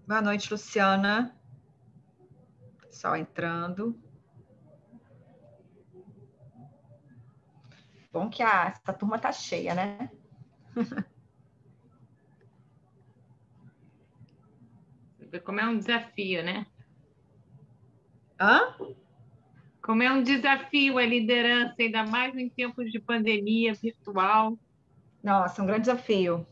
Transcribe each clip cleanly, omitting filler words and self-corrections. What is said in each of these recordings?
Boa noite, Luciana. Pessoal entrando. Bom que essa turma tá cheia, né? Como é um desafio, né? Hã? Como é um desafio a liderança, ainda mais em tempos de pandemia virtual. Nossa, um grande desafio.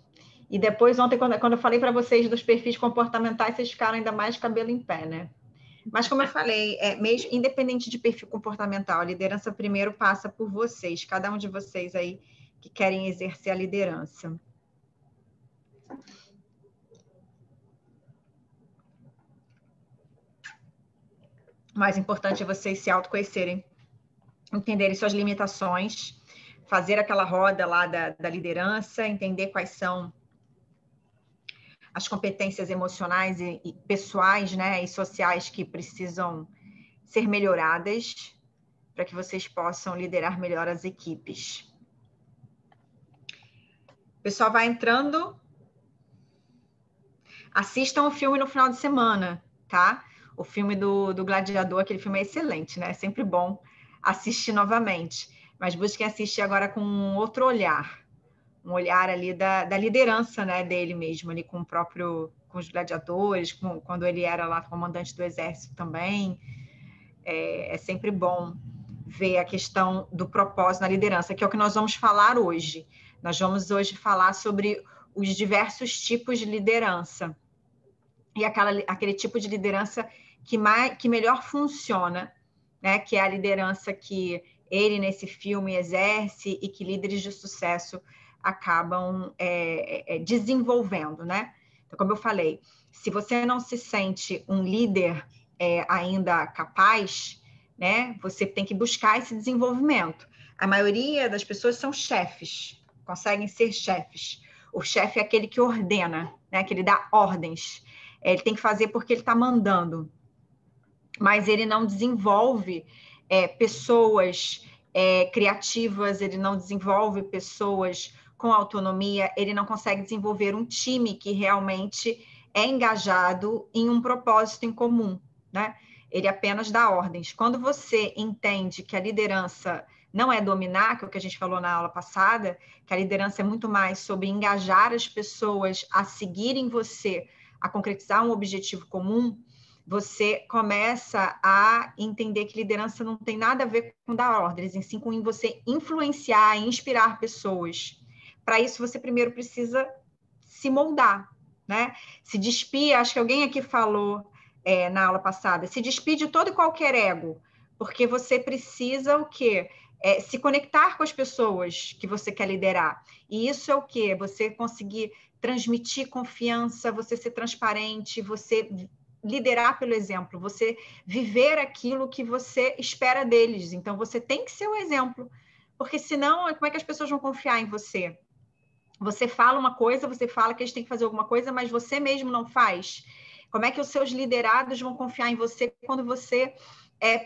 E depois, ontem, quando eu falei para vocês dos perfis comportamentais, vocês ficaram ainda mais cabelo em pé, né? Mas como eu falei, mesmo independente de perfil comportamental, a liderança primeiro passa por vocês, cada um de vocês aí que querem exercer a liderança. O mais importante é vocês se autoconhecerem, entenderem suas limitações, fazer aquela roda lá da liderança, entender quais são as competências emocionais e pessoais, né, e sociais que precisam ser melhoradas para que vocês possam liderar melhor as equipes. O pessoal vai entrando. Assistam o filme no final de semana, tá? O filme do Gladiador, aquele filme é excelente, né? É sempre bom assistir novamente. Mas busquem assistir agora com um outro olhar. Um olhar ali da liderança, né, dele mesmo, ali com os gladiadores, quando ele era lá comandante do exército também. É sempre bom ver a questão do propósito na liderança, que é o que nós vamos falar hoje. Nós vamos hoje falar sobre os diversos tipos de liderança e aquele tipo de liderança que melhor funciona, né? Que é a liderança que ele, nesse filme, exerce e que líderes de sucesso acabam desenvolvendo, né? Então, como eu falei, se você não se sente um líder ainda capaz, né? Você tem que buscar esse desenvolvimento. A maioria das pessoas são chefes, conseguem ser chefes. O chefe é aquele que ordena, né? Que ele dá ordens. Ele tem que fazer porque ele está mandando, mas ele não desenvolve pessoas criativas, ele não desenvolve pessoas com autonomia, ele não consegue desenvolver um time que realmente é engajado em um propósito em comum, né? Ele apenas dá ordens. Quando você entende que a liderança não é dominar, que é o que a gente falou na aula passada, que a liderança é muito mais sobre engajar as pessoas a seguirem você, a concretizar um objetivo comum, você começa a entender que liderança não tem nada a ver com dar ordens, em sim com você influenciar, inspirar pessoas. Para isso, você primeiro precisa se moldar, né? Se despir, acho que alguém aqui falou na aula passada, se despir de todo e qualquer ego, porque você precisa o quê? Se conectar com as pessoas que você quer liderar. E isso é o quê? Você conseguir transmitir confiança, você ser transparente, você liderar pelo exemplo, você viver aquilo que você espera deles. Então, você tem que ser o exemplo, porque senão, como é que as pessoas vão confiar em você? Você fala uma coisa, você fala que eles têm que fazer alguma coisa, mas você mesmo não faz. Como é que os seus liderados vão confiar em você quando você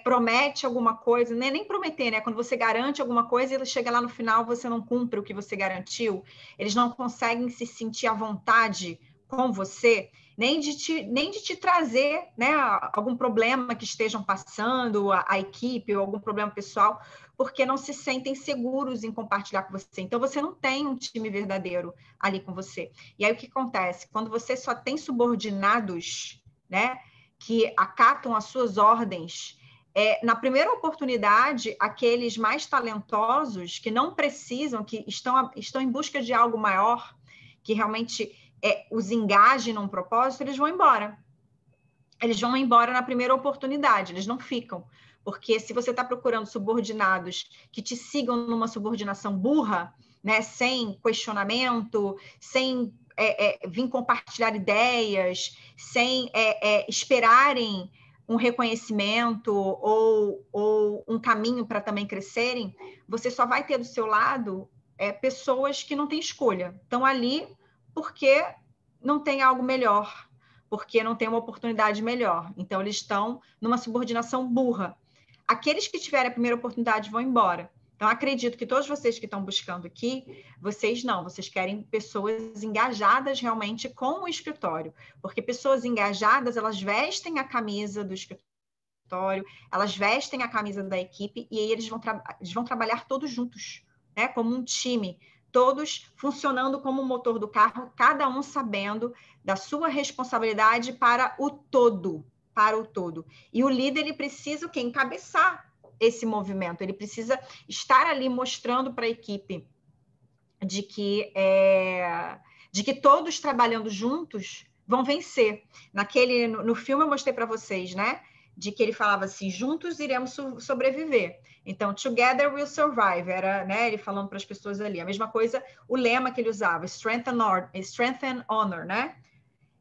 promete alguma coisa, nem prometer, né? Quando você garante alguma coisa e ele chega lá no final, você não cumpre o que você garantiu, eles não conseguem se sentir à vontade com você, nem de te trazer, né, algum problema que estejam passando, a equipe, ou algum problema pessoal, porque não se sentem seguros em compartilhar com você. Então, você não tem um time verdadeiro ali com você. E aí, o que acontece? Quando você só tem subordinados, né, que acatam as suas ordens, na primeira oportunidade, aqueles mais talentosos, que não precisam, que estão em busca de algo maior, que realmente os engaje num propósito, eles vão embora. Eles vão embora na primeira oportunidade, eles não ficam. Porque se você está procurando subordinados que te sigam numa subordinação burra, né, sem questionamento, sem vir compartilhar ideias, sem esperarem um reconhecimento ou um caminho para também crescerem, você só vai ter do seu lado pessoas que não têm escolha. Estão ali porque não tem algo melhor, porque não tem uma oportunidade melhor. Então, eles estão numa subordinação burra. Aqueles que tiverem a primeira oportunidade vão embora. Então, acredito que todos vocês que estão buscando aqui, vocês querem pessoas engajadas realmente com o escritório, porque pessoas engajadas, elas vestem a camisa do escritório, elas vestem a camisa da equipe e aí eles vão trabalhar todos juntos, né? Como um time, todos funcionando como o motor do carro, cada um sabendo da sua responsabilidade para o todo, E o líder, ele precisa encabeçar esse movimento, ele precisa estar ali mostrando para a equipe de que todos trabalhando juntos vão vencer. No filme eu mostrei para vocês, né? De que ele falava assim, juntos iremos sobreviver. Então, together we'll survive, era, né, ele falando para as pessoas ali. A mesma coisa, o lema que ele usava, strength and honor, né?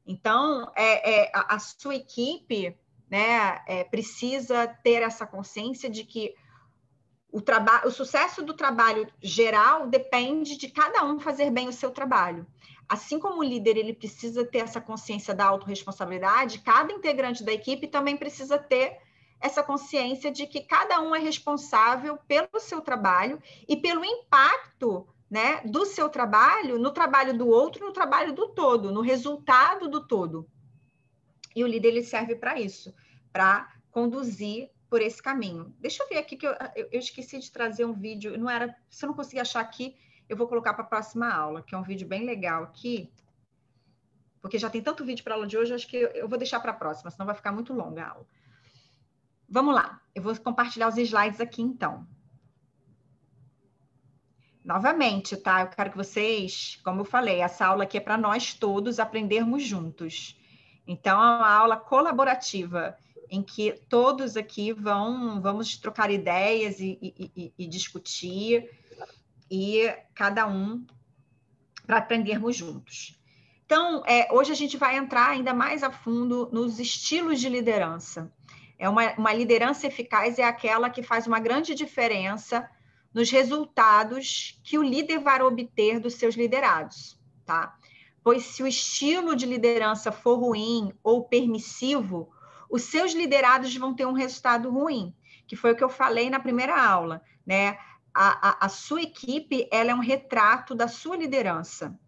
Então, a sua equipe, né, precisa ter essa consciência de que o sucesso do trabalho geral depende de cada um fazer bem o seu trabalho. Assim como o líder, ele precisa ter essa consciência da autorresponsabilidade, cada integrante da equipe também precisa ter essa consciência de que cada um é responsável pelo seu trabalho e pelo impacto, né, do seu trabalho no trabalho do outro, no trabalho do todo, no resultado do todo. E o líder, ele serve para isso, para conduzir por esse caminho. Deixa eu ver aqui, que eu esqueci de trazer um vídeo, se eu não conseguir achar aqui, eu vou colocar para a próxima aula, que é um vídeo bem legal aqui, porque já tem tanto vídeo para a aula de hoje, acho que eu vou deixar para a próxima, senão vai ficar muito longa a aula. Vamos lá, eu vou compartilhar os slides aqui, então. Novamente, tá? Eu quero que vocês, como eu falei, essa aula aqui é para nós todos aprendermos juntos. Então, é uma aula colaborativa, em que todos aqui vamos trocar ideias e discutir, e cada um para aprendermos juntos. Então, hoje a gente vai entrar ainda mais a fundo nos estilos de liderança. Uma liderança eficaz é aquela que faz uma grande diferença nos resultados que o líder vai obter dos seus liderados, tá? Pois se o estilo de liderança for ruim ou permissivo, os seus liderados vão ter um resultado ruim, que foi o que eu falei na primeira aula, né? A sua equipe, ela é um retrato da sua liderança.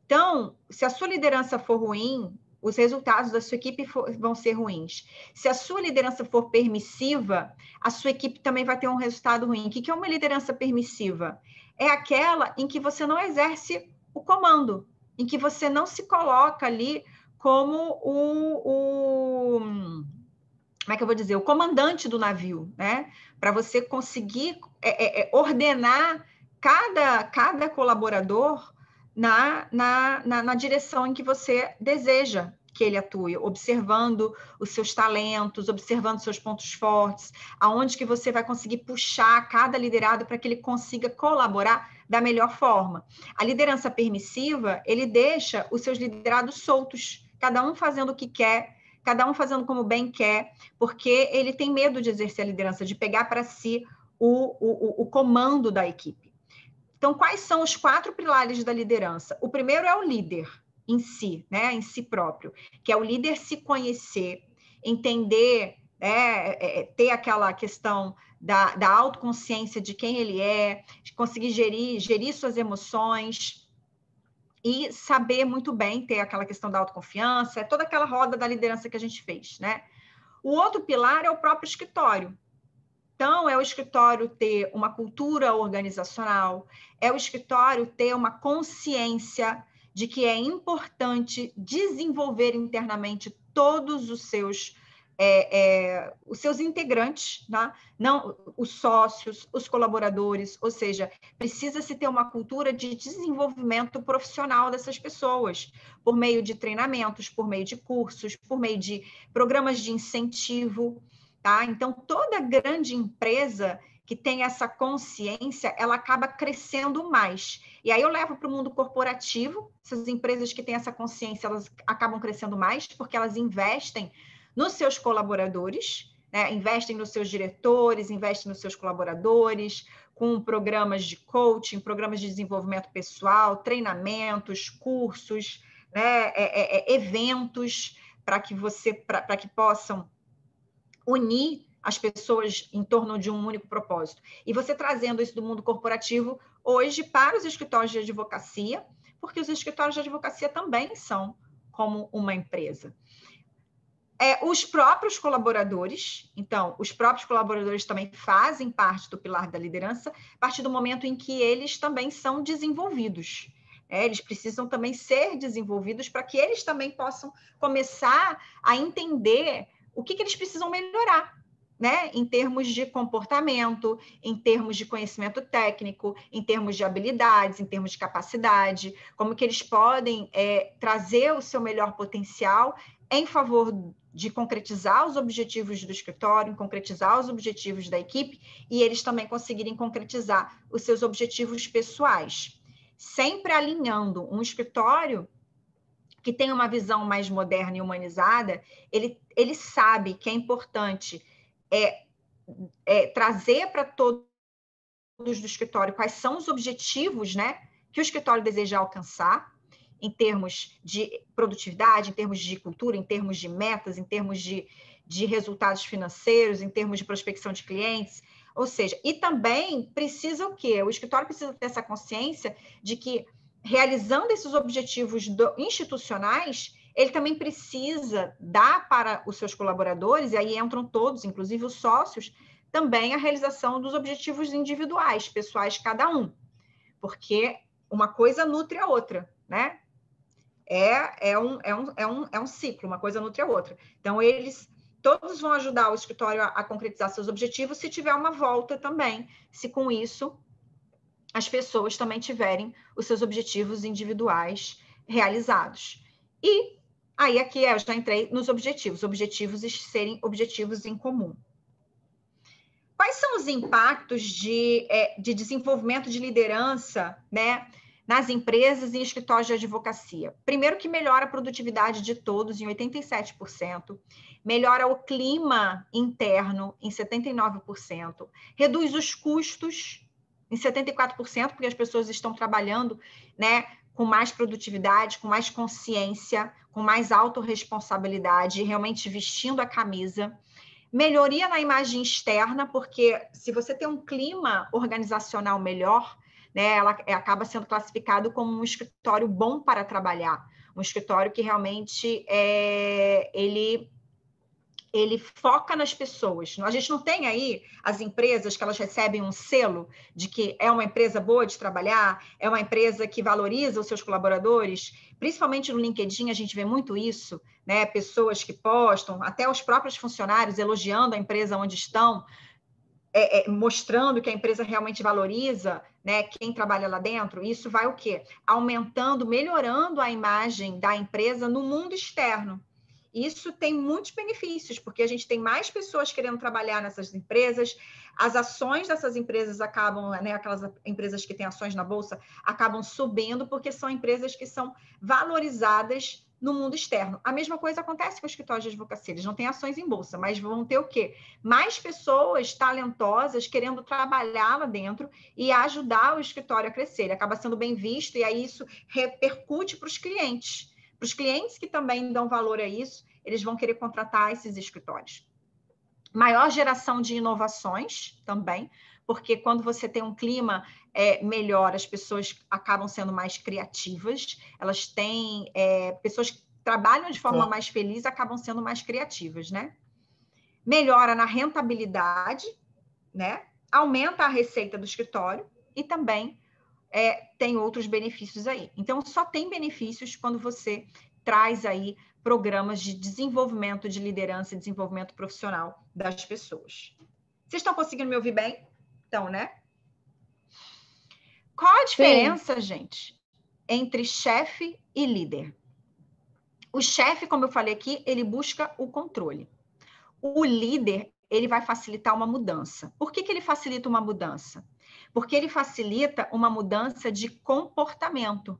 Então, se a sua liderança for ruim, os resultados da sua equipe vão ser ruins. Se a sua liderança for permissiva, a sua equipe também vai ter um resultado ruim. O que é uma liderança permissiva? É aquela em que você não exerce o comando, em que você não se coloca ali como como é que eu vou dizer? O comandante do navio, né? Para você conseguir ordenar cada colaborador na direção em que você deseja que ele atue, observando os seus talentos, observando seus pontos fortes, aonde que você vai conseguir puxar cada liderado para que ele consiga colaborar da melhor forma. A liderança permissiva, ele deixa os seus liderados soltos, cada um fazendo o que quer, cada um fazendo como bem quer, porque ele tem medo de exercer a liderança, de pegar para si o comando da equipe. Então, quais são os 4 pilares da liderança? O primeiro é o líder em si, né, em si próprio, que é o líder se conhecer, entender, ter aquela questão da autoconsciência de quem ele é, de conseguir gerir suas emoções e saber muito bem, ter aquela questão da autoconfiança, toda aquela roda da liderança que a gente fez, né? O outro pilar é o próprio escritório. Então, é o escritório ter uma cultura organizacional, é o escritório ter uma consciência de que é importante desenvolver internamente todos os seus integrantes, né? Não, os sócios, os colaboradores, ou seja, precisa-se ter uma cultura de desenvolvimento profissional dessas pessoas, por meio de treinamentos, por meio de cursos, por meio de programas de incentivo, tá? Então, toda grande empresa que tem essa consciência, ela acaba crescendo mais. E aí eu levo para o mundo corporativo, essas empresas que têm essa consciência, elas acabam crescendo mais, porque elas investem nos seus colaboradores, né? Investem nos seus diretores, investem nos seus colaboradores, com programas de coaching, programas de desenvolvimento pessoal, treinamentos, cursos, né? Eventos para que possam unir as pessoas em torno de um único propósito. E você trazendo isso do mundo corporativo hoje para os escritórios de advocacia, porque os escritórios de advocacia também são como uma empresa. Os próprios colaboradores, então, os próprios colaboradores também fazem parte do pilar da liderança, a partir do momento em que eles também são desenvolvidos. Eles precisam também ser desenvolvidos para que eles também possam começar a entender o que eles precisam melhorar, né? Em termos de comportamento, em termos de conhecimento técnico, em termos de habilidades, em termos de capacidade, como que eles podem trazer o seu melhor potencial em favor de concretizar os objetivos do escritório, concretizar os objetivos da equipe, e eles também conseguirem concretizar os seus objetivos pessoais. Sempre alinhando um escritório que tem uma visão mais moderna e humanizada, ele sabe que é importante trazer para todos do escritório quais são os objetivos, né, que o escritório deseja alcançar, em termos de produtividade, em termos de cultura, em termos de metas, em termos de resultados financeiros, em termos de prospecção de clientes, ou seja, e também precisa o quê? O escritório precisa ter essa consciência de que, realizando esses objetivos institucionais, ele também precisa dar para os seus colaboradores, e aí entram todos, inclusive os sócios, também a realização dos objetivos individuais, pessoais, cada um, porque uma coisa nutre a outra, né? É um ciclo, uma coisa nutre a outra. Então, todos vão ajudar o escritório a concretizar seus objetivos se tiver uma volta também, se com isso as pessoas também tiverem os seus objetivos individuais realizados. E aí aqui eu já entrei nos objetivos serem objetivos em comum. Quais são os impactos de desenvolvimento de liderança, né, nas empresas e em escritórios de advocacia? Primeiro, que melhora a produtividade de todos em 87%, melhora o clima interno em 79%, reduz os custos em 74%, porque as pessoas estão trabalhando, né, com mais produtividade, com mais consciência, com mais autorresponsabilidade, realmente vestindo a camisa. Melhoria na imagem externa, porque se você tem um clima organizacional melhor, né, ela acaba sendo classificado como um escritório bom para trabalhar, um escritório que realmente ele foca nas pessoas. A gente não tem aí as empresas que elas recebem um selo de que é uma empresa boa de trabalhar, é uma empresa que valoriza os seus colaboradores. Principalmente no LinkedIn a gente vê muito isso, né? Pessoas que postam, até os próprios funcionários elogiando a empresa onde estão, mostrando que a empresa realmente valoriza, né, quem trabalha lá dentro. Isso vai o quê? Aumentando, melhorando a imagem da empresa no mundo externo. Isso tem muitos benefícios, porque a gente tem mais pessoas querendo trabalhar nessas empresas, as ações dessas empresas acabam, né, aquelas empresas que têm ações na Bolsa, acabam subindo, porque são empresas que são valorizadas no mundo externo. A mesma coisa acontece com os escritórios de advocacia, eles não têm ações em Bolsa, mas vão ter o quê? Mais pessoas talentosas querendo trabalhar lá dentro e ajudar o escritório a crescer. Ele acaba sendo bem visto e aí isso repercute para os clientes. Para os clientes que também dão valor a isso, eles vão querer contratar esses escritórios. Maior geração de inovações também, porque quando você tem um clima melhor, as pessoas acabam sendo mais criativas, elas têm... pessoas que trabalham de forma mais feliz acabam sendo mais criativas, né? Melhora na rentabilidade, né? Aumenta a receita do escritório e também tem outros benefícios aí. Então, só tem benefícios quando você traz aí programas de desenvolvimento de liderança e desenvolvimento profissional das pessoas. Vocês estão conseguindo me ouvir bem? Então, né? Qual a diferença, gente, entre chefe e líder? O chefe, como eu falei aqui, ele busca o controle. O líder, ele vai facilitar uma mudança. Por que ele facilita uma mudança? Porque ele facilita uma mudança de comportamento.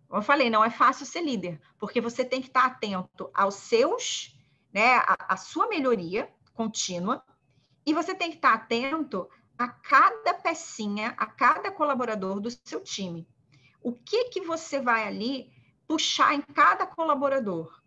Como eu falei, não é fácil ser líder, porque você tem que estar atento aos seus, né, a sua melhoria contínua, e você tem que estar atento a cada pecinha, a cada colaborador do seu time. O que você vai ali puxar em cada colaborador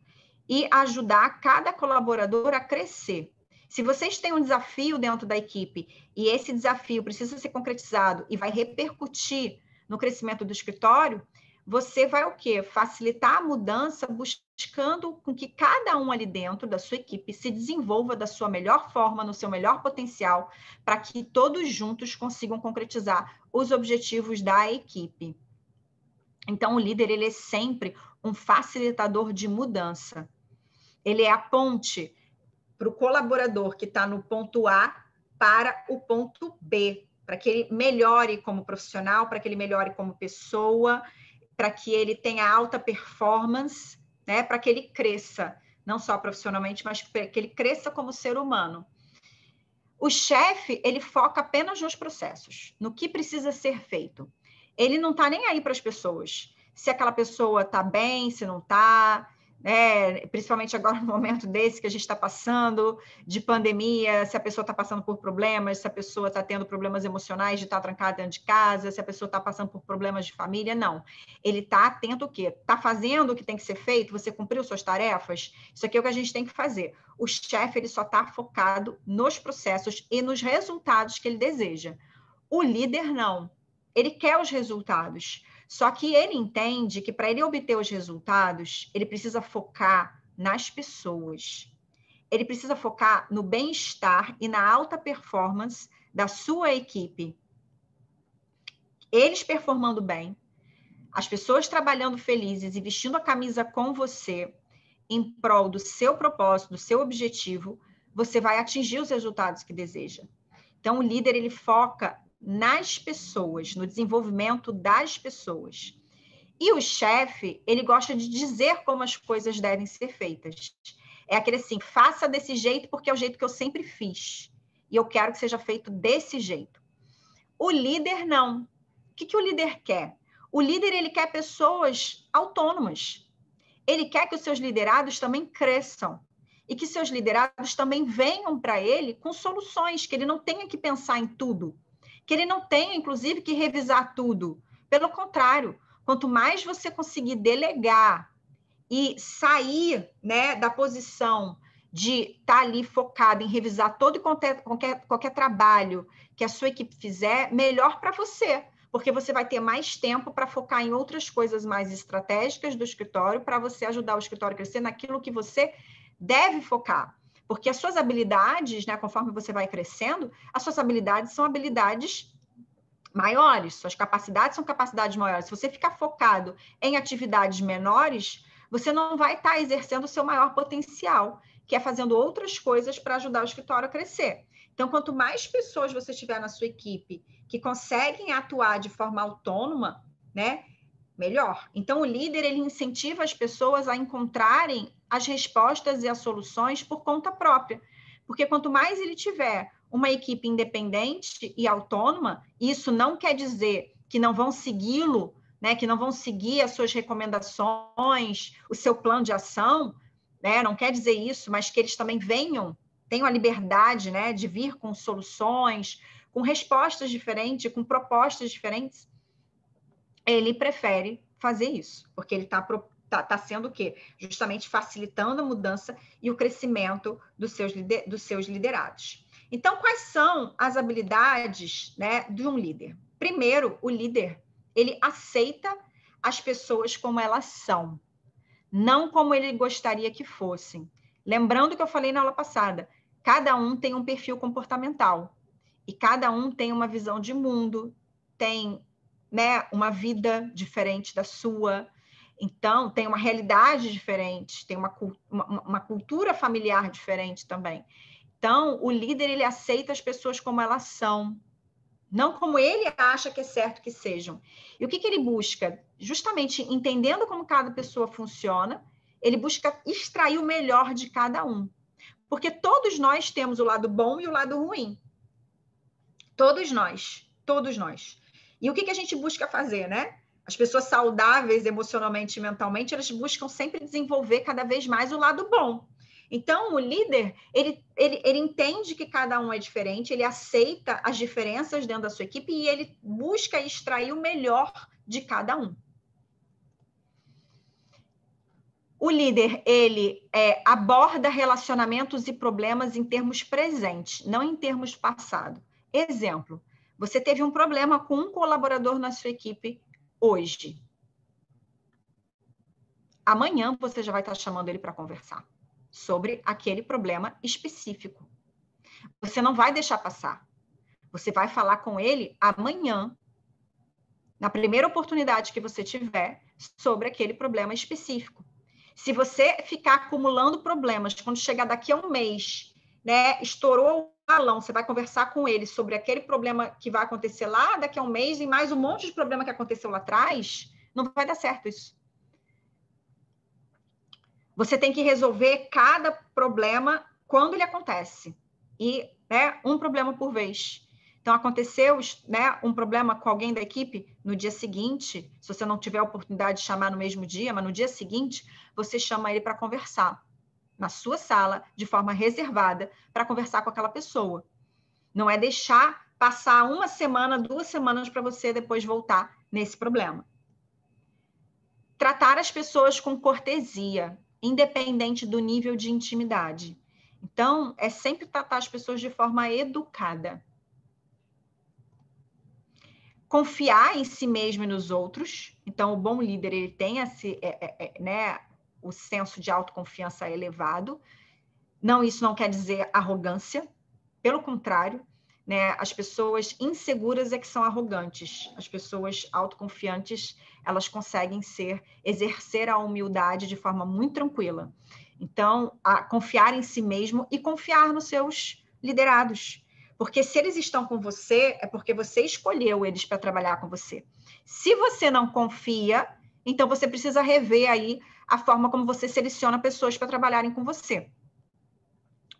e ajudar cada colaborador a crescer. Se vocês têm um desafio dentro da equipe e esse desafio precisa ser concretizado e vai repercutir no crescimento do escritório, você vai o quê? Facilitar a mudança buscando com que cada um ali dentro da sua equipe se desenvolva da sua melhor forma, no seu melhor potencial, para que todos juntos consigam concretizar os objetivos da equipe. Então, o líder, ele é sempre um facilitador de mudança. Ele é a ponte para o colaborador que está no ponto A para o ponto B, para que ele melhore como profissional, para que ele melhore como pessoa, para que ele tenha alta performance, né? Para que ele cresça, não só profissionalmente, mas para que ele cresça como ser humano. O chefe, ele foca apenas nos processos, no que precisa ser feito. Ele não está nem aí para as pessoas. Se aquela pessoa está bem, se não está, né? Principalmente agora no momento desse que a gente está passando, de pandemia, se a pessoa está passando por problemas, se a pessoa está tendo problemas emocionais de estar trancada dentro de casa, se a pessoa está passando por problemas de família, não. Ele está atento o quê? Está fazendo o que tem que ser feito? Você cumpriu suas tarefas? Isso aqui é o que a gente tem que fazer. O chefe, ele só está focado nos processos e nos resultados que ele deseja. O líder, não. Ele quer os resultados. Só que ele entende que para ele obter os resultados, ele precisa focar nas pessoas. Ele precisa focar no bem-estar e na alta performance da sua equipe. Eles performando bem, as pessoas trabalhando felizes e vestindo a camisa com você, em prol do seu propósito, do seu objetivo, você vai atingir os resultados que deseja. Então, o líder, ele foca nas pessoas, no desenvolvimento das pessoas. E o chefe, ele gosta de dizer como as coisas devem ser feitas. É aquele assim, faça desse jeito porque é o jeito que eu sempre fiz. E eu quero que seja feito desse jeito. O líder, não. O que o líder quer? O líder, ele quer pessoas autônomas. Ele quer que os seus liderados também cresçam. E que seus liderados também venham para ele com soluções, que ele não tenha que pensar em tudo. Que ele não tenha, inclusive, que revisar tudo. Pelo contrário, quanto mais você conseguir delegar e sair, né, da posição de estar ali focado em revisar todo e qualquer trabalho que a sua equipe fizer, melhor para você, porque você vai ter mais tempo para focar em outras coisas mais estratégicas do escritório, para você ajudar o escritório a crescer naquilo que você deve focar. Porque as suas habilidades, né, conforme você vai crescendo, as suas habilidades são habilidades maiores, suas capacidades são capacidades maiores. Se você ficar focado em atividades menores, você não vai estar exercendo o seu maior potencial, que é fazendo outras coisas para ajudar o escritório a crescer. Então, quanto mais pessoas você tiver na sua equipe que conseguem atuar de forma autônoma, né, melhor. Então, o líder, ele incentiva as pessoas a encontrarem as respostas e as soluções por conta própria. Porque quanto mais ele tiver uma equipe independente e autônoma, isso não quer dizer que não vão segui-lo, né, que não vão seguir as suas recomendações, o seu plano de ação, né, não quer dizer isso, mas que eles também tenham a liberdade, né, de vir com soluções, com respostas diferentes, com propostas diferentes. Ele prefere fazer isso, porque ele está sendo o quê? Justamente facilitando a mudança e o crescimento dos seus liderados. Então, quais são as habilidades, né, de um líder? Primeiro, o líder, ele aceita as pessoas como elas são, não como ele gostaria que fossem. Lembrando que eu falei na aula passada, cada um tem um perfil comportamental e cada um tem uma visão de mundo, tem, né, uma vida diferente da sua, então tem uma realidade diferente, tem uma cultura familiar diferente também. Então, o líder, ele aceita as pessoas como elas são, não como ele acha que é certo que sejam. E o que ele busca? Justamente entendendo como cada pessoa funciona, ele busca extrair o melhor de cada um. Porque todos nós temos o lado bom e o lado ruim. Todos nós, todos nós. E o que a gente busca fazer, né? As pessoas saudáveis emocionalmente e mentalmente, elas buscam sempre desenvolver cada vez mais o lado bom. Então, o líder, ele entende que cada um é diferente, ele aceita as diferenças dentro da sua equipe e ele busca extrair o melhor de cada um. O líder, ele aborda relacionamentos e problemas em termos presentes, não em termos passado. Exemplo, você teve um problema com um colaborador na sua equipe hoje. Amanhã você já vai estar chamando ele para conversar sobre aquele problema específico. Você não vai deixar passar. Você vai falar com ele amanhã, na primeira oportunidade que você tiver, sobre aquele problema específico. Se você ficar acumulando problemas, quando chegar daqui a um mês, né, estourou o balão, você vai conversar com ele sobre aquele problema que vai acontecer lá daqui a um mês e mais um monte de problema que aconteceu lá atrás, não vai dar certo isso. Você tem que resolver cada problema quando ele acontece. E, né, um problema por vez. Então, aconteceu, né, um problema com alguém da equipe, no dia seguinte, se você não tiver a oportunidade de chamar no mesmo dia, mas no dia seguinte, você chama ele para conversar na sua sala, de forma reservada, para conversar com aquela pessoa. Não é deixar passar uma semana, 2 semanas para você depois voltar nesse problema. Tratar as pessoas com cortesia, independente do nível de intimidade. Então, é sempre tratar as pessoas de forma educada. Confiar em si mesmo e nos outros. Então, o bom líder, ele tem né, o senso de autoconfiança elevado. Não, isso não quer dizer arrogância. Pelo contrário, né, as pessoas inseguras é que são arrogantes. As pessoas autoconfiantes, elas conseguem exercer a humildade de forma muito tranquila. Então, confiar em si mesmo e confiar nos seus liderados. Porque se eles estão com você, é porque você escolheu eles para trabalhar com você. Se você não confia, então você precisa rever aí a forma como você seleciona pessoas para trabalharem com você.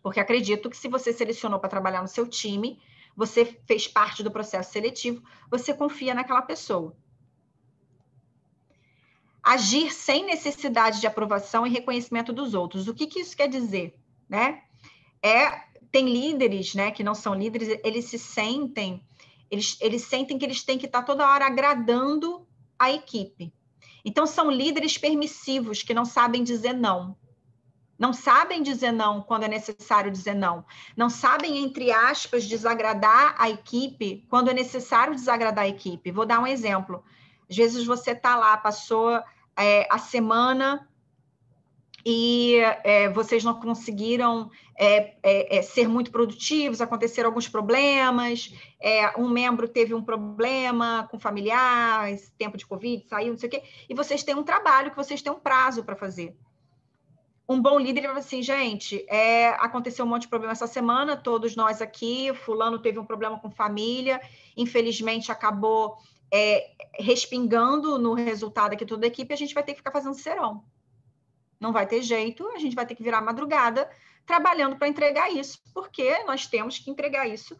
Porque acredito que se você selecionou para trabalhar no seu time, você fez parte do processo seletivo, você confia naquela pessoa. Agir sem necessidade de aprovação e reconhecimento dos outros. O que isso quer dizer? Né? Tem líderes, né, que não são líderes, eles sentem que eles têm que estar toda hora agradando a equipe. Então, são líderes permissivos, que não sabem dizer não. Não sabem dizer não quando é necessário dizer não. Não sabem, entre aspas, desagradar a equipe quando é necessário desagradar a equipe. Vou dar um exemplo. Às vezes você está lá, passou a semana e vocês não conseguiram ser muito produtivos, aconteceram alguns problemas, um membro teve um problema com familiar, esse tempo de Covid, saiu, não sei o quê, e vocês têm um trabalho que vocês têm um prazo para fazer. Um bom líder vai assim, gente, aconteceu um monte de problema essa semana, todos nós aqui, fulano teve um problema com família, infelizmente acabou respingando no resultado aqui toda a equipe, a gente vai ter que ficar fazendo serão. Não vai ter jeito, a gente vai ter que virar madrugada trabalhando para entregar isso, porque nós temos que entregar isso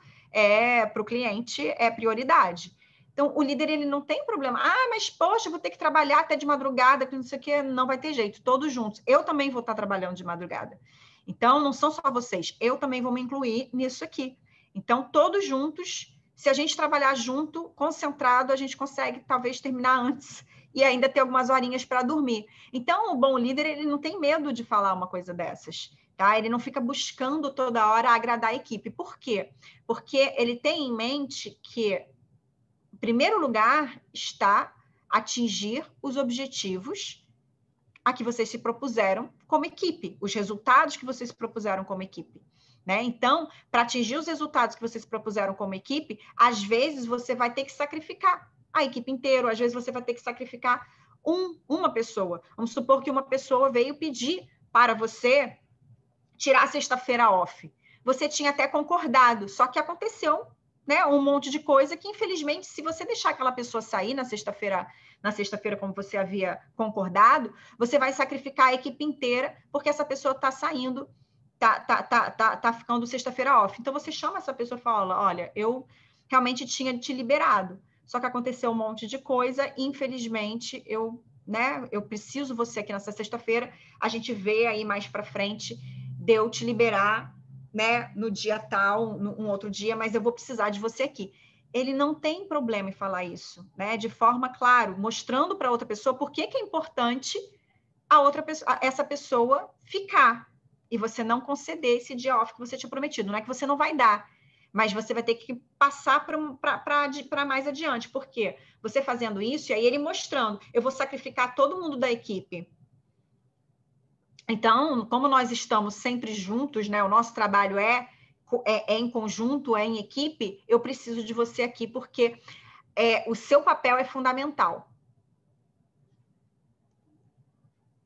para o cliente, é prioridade. Então, o líder, ele não tem problema. Mas, poxa, vou ter que trabalhar até de madrugada, que não sei o quê. Não vai ter jeito, todos juntos. Eu também vou estar trabalhando de madrugada. Então, não são só vocês. Eu também vou me incluir nisso aqui. Então, todos juntos, se a gente trabalhar junto, concentrado, a gente consegue, talvez, terminar antes e ainda ter algumas horinhas para dormir. Então, o bom líder, ele não tem medo de falar uma coisa dessas. Tá? Ele não fica buscando toda hora agradar a equipe. Por quê? Porque ele tem em mente que, em primeiro lugar, está atingir os objetivos a que vocês se propuseram como equipe, os resultados que vocês se propuseram como equipe. Né? Então, para atingir os resultados que vocês se propuseram como equipe, às vezes você vai ter que sacrificar a equipe inteira, às vezes você vai ter que sacrificar uma pessoa. Vamos supor que uma pessoa veio pedir para você tirar a sexta-feira off. Você tinha até concordado, só que aconteceu, né, um monte de coisa que, infelizmente, se você deixar aquela pessoa sair na sexta-feira como você havia concordado, você vai sacrificar a equipe inteira, porque essa pessoa está saindo, tá ficando sexta-feira off. Então, você chama essa pessoa e fala, olha, eu realmente tinha te liberado, só que aconteceu um monte de coisa, e, infelizmente, eu preciso você aqui nessa sexta-feira, a gente vê aí mais para frente de eu te liberar, né, no dia tal, um outro dia, mas eu vou precisar de você aqui. Ele não tem problema em falar isso, né, de forma, claro, mostrando para outra pessoa por que é importante essa pessoa ficar. E você não conceder esse dia off que você tinha prometido. Não é que você não vai dar, mas você vai ter que passar para mais adiante. Por quê? Você fazendo isso, e aí ele mostrando, eu vou sacrificar todo mundo da equipe. Então, como nós estamos sempre juntos, né? O nosso trabalho é em conjunto, é em equipe, eu preciso de você aqui, porque o seu papel é fundamental.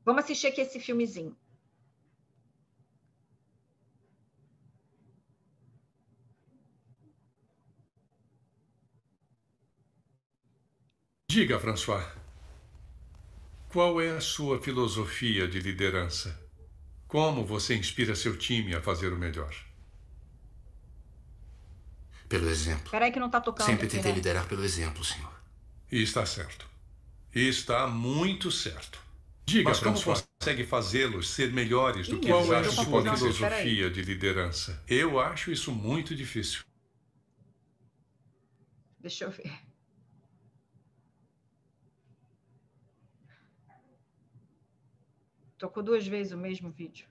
Vamos assistir aqui esse filmezinho. Diga, François, qual é a sua filosofia de liderança? Como você inspira seu time a fazer o melhor? Pelo exemplo. Espera aí que não está tocando. Sempre aqui, tentei né? liderar pelo exemplo, senhor. E está certo. E está muito certo. Diga, mas como consegue fazê-los ser melhores do que eles acham que podem ser? Qual é a sua filosofia de liderança? Eu acho isso muito difícil. Deixa eu ver. Tocou 2 vezes o mesmo vídeo.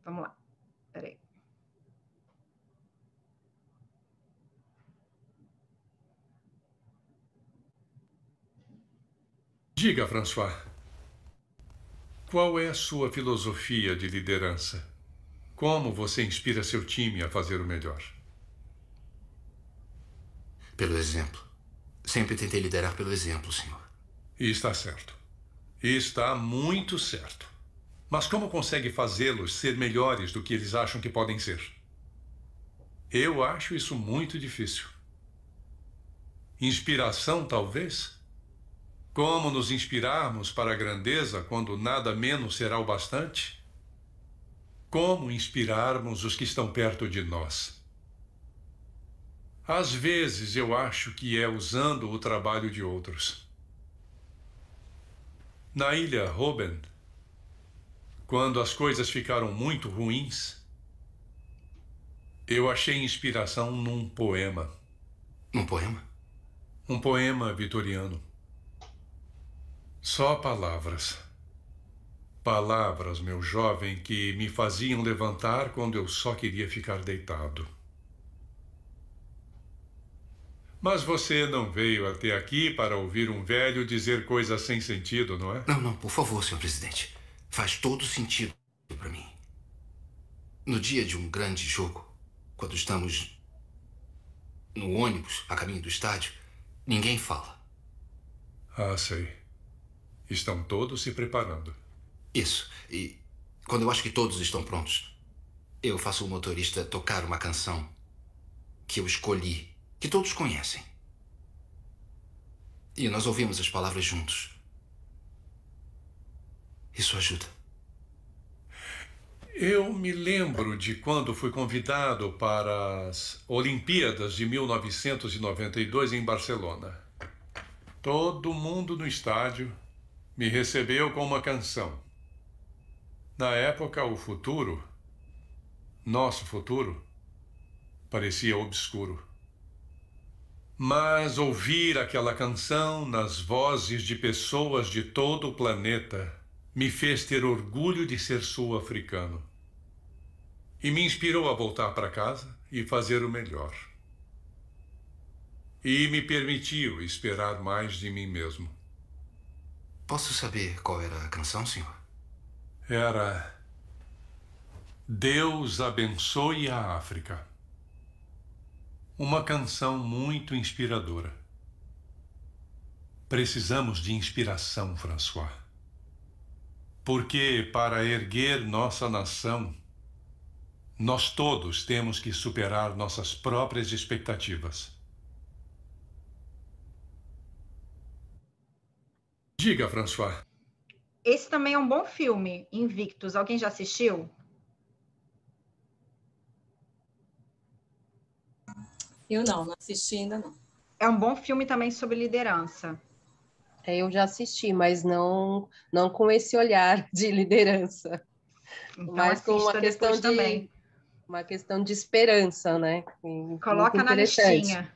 Vamos lá. Espera aí. Diga, François, qual é a sua filosofia de liderança? Como você inspira seu time a fazer o melhor? Pelo exemplo. Sempre tentei liderar pelo exemplo, senhor. E está certo. E está muito certo. Mas como consegue fazê-los ser melhores do que eles acham que podem ser? Eu acho isso muito difícil. Inspiração, talvez? Como nos inspirarmos para a grandeza quando nada menos será o bastante? Como inspirarmos os que estão perto de nós? Às vezes eu acho que é usando o trabalho de outros. Na ilha Robben, quando as coisas ficaram muito ruins, eu achei inspiração num poema. Um poema? Um poema vitoriano. Só palavras. Palavras, meu jovem, que me faziam levantar quando eu só queria ficar deitado. Mas você não veio até aqui para ouvir um velho dizer coisas sem sentido, não é? Não, por favor, senhor presidente. Faz todo sentido para mim. No dia de um grande jogo, quando estamos no ônibus a caminho do estádio, ninguém fala. Ah, sei. Estão todos se preparando. Isso. E quando eu acho que todos estão prontos, eu faço o motorista tocar uma canção que eu escolhi, que todos conhecem. E nós ouvimos as palavras juntos. Isso ajuda. Eu me lembro de quando fui convidado para as Olimpíadas de 1992 em Barcelona. Todo mundo no estádio me recebeu com uma canção. Na época, o futuro, nosso futuro, parecia obscuro. Mas ouvir aquela canção nas vozes de pessoas de todo o planeta me fez ter orgulho de ser sul-africano. E me inspirou a voltar para casa e fazer o melhor. E me permitiu esperar mais de mim mesmo. Posso saber qual era a canção, senhor? Era Deus abençoe a África. Uma canção muito inspiradora. Precisamos de inspiração, François. Porque para erguer nossa nação, nós todos temos que superar nossas próprias expectativas. Diga, François. Esse também é um bom filme, Invictus. Alguém já assistiu? Eu não assisti ainda não. É um bom filme também sobre liderança. Eu já assisti, mas não com esse olhar de liderança. Então, mas com uma questão de esperança, né? Coloca na listinha.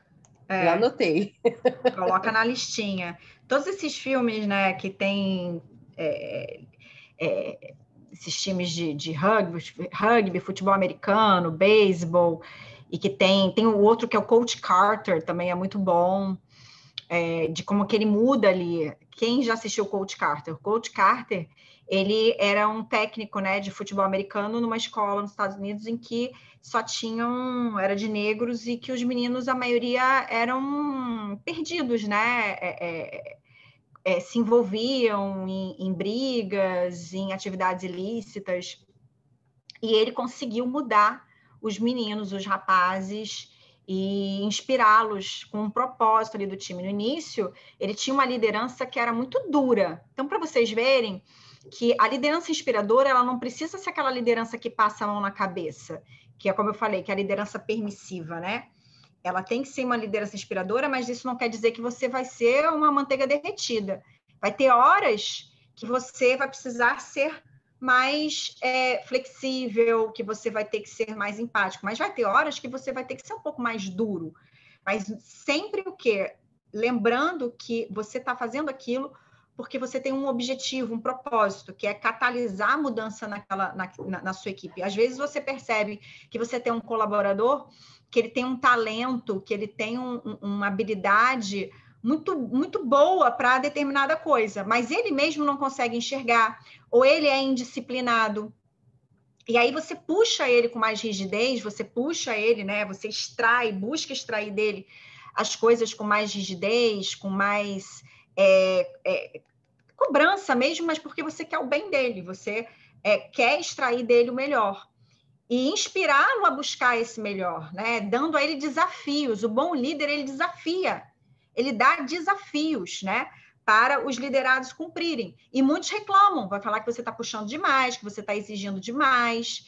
Já anotei. Coloca na listinha. Todos esses filmes, né, que tem esses times de rugby, futebol americano, beisebol, e que tem o outro que é o Coach Carter, também é muito bom, de como que ele muda ali. Quem já assistiu o Coach Carter? O Coach Carter, ele era um técnico, né, de futebol americano numa escola nos Estados Unidos em que só era de negros e que os meninos, a maioria, eram perdidos, né, se envolviam em brigas, em atividades ilícitas, e ele conseguiu mudar os meninos, os rapazes, e inspirá-los com um propósito ali do time. No início, ele tinha uma liderança que era muito dura. Então, para vocês verem que a liderança inspiradora, ela não precisa ser aquela liderança que passa a mão na cabeça, que é como eu falei, que é a liderança permissiva, né? Ela tem que ser uma liderança inspiradora, mas isso não quer dizer que você vai ser uma manteiga derretida. Vai ter horas que você vai precisar ser mais flexível, que você vai ter que ser mais empático, mas vai ter horas que você vai ter que ser um pouco mais duro. Mas sempre o quê? Lembrando que você está fazendo aquilo porque você tem um objetivo, um propósito, que é catalisar a mudança na sua equipe. Às vezes você percebe que você tem um colaborador que ele tem um talento, que ele tem uma habilidade muito, muito boa para determinada coisa, mas ele mesmo não consegue enxergar, ou ele é indisciplinado. E aí você puxa ele com mais rigidez, você puxa ele, né? Você busca extrair dele as coisas com mais rigidez, com mais cobrança mesmo, mas porque você quer o bem dele, você quer extrair dele o melhor. E inspirá-lo a buscar esse melhor, né? Dando a ele desafios. O bom líder, ele desafia, ele dá desafios, né? Para os liderados cumprirem. E muitos reclamam, vai falar que você está puxando demais, que você está exigindo demais.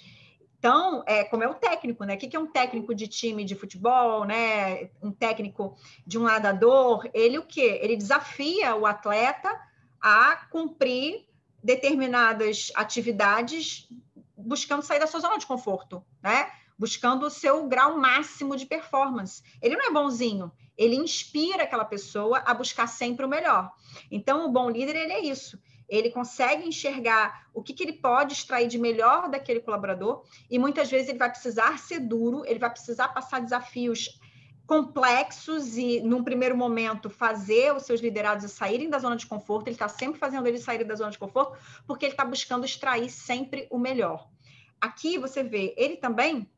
Então, como é o técnico, né? O que é um técnico de time de futebol, né? Um técnico de um nadador, ele o quê? Ele desafia o atleta a cumprir determinadas atividades buscando sair da sua zona de conforto, né? Buscando o seu grau máximo de performance. Ele não é bonzinho, ele inspira aquela pessoa a buscar sempre o melhor. Então, o bom líder, ele é isso. Ele consegue enxergar o que ele pode extrair de melhor daquele colaborador e muitas vezes ele vai precisar ser duro, ele vai precisar passar desafios complexos e, num primeiro momento, fazer os seus liderados saírem da zona de conforto. Ele está sempre fazendo eles saírem da zona de conforto porque ele está buscando extrair sempre o melhor. Aqui você vê, ele também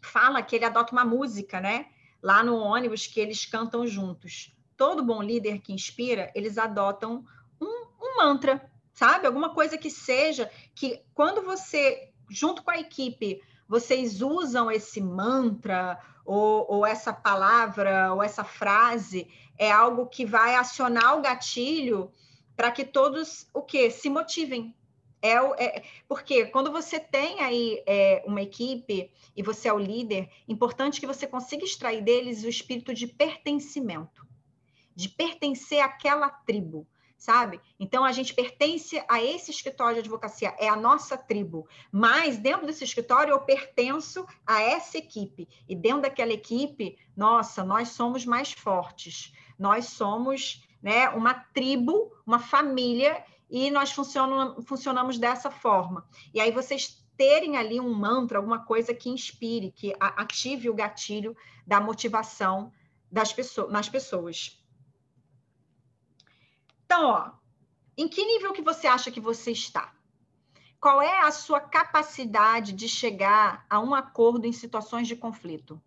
fala que ele adota uma música, né? Lá no ônibus, que eles cantam juntos. Todo bom líder que inspira, eles adotam um mantra, sabe? Alguma coisa que seja, que quando você, junto com a equipe, vocês usam esse mantra, ou essa palavra, ou essa frase, é algo que vai acionar o gatilho para que todos, o quê? Se motivem. Porque quando você tem aí uma equipe e você é o líder, importante que você consiga extrair deles o espírito de pertencimento, de pertencer àquela tribo, sabe? Então, a gente pertence a esse escritório de advocacia, é a nossa tribo, mas dentro desse escritório eu pertenço a essa equipe, e dentro daquela equipe, nossa, nós somos mais fortes, nós somos, né, uma tribo, uma família, e nós funcionamos dessa forma. E aí vocês terem ali um mantra, alguma coisa que inspire, que ative o gatilho da motivação nas pessoas. Então, ó, em que nível que você acha que você está? Qual é a sua capacidade de chegar a um acordo em situações de conflito?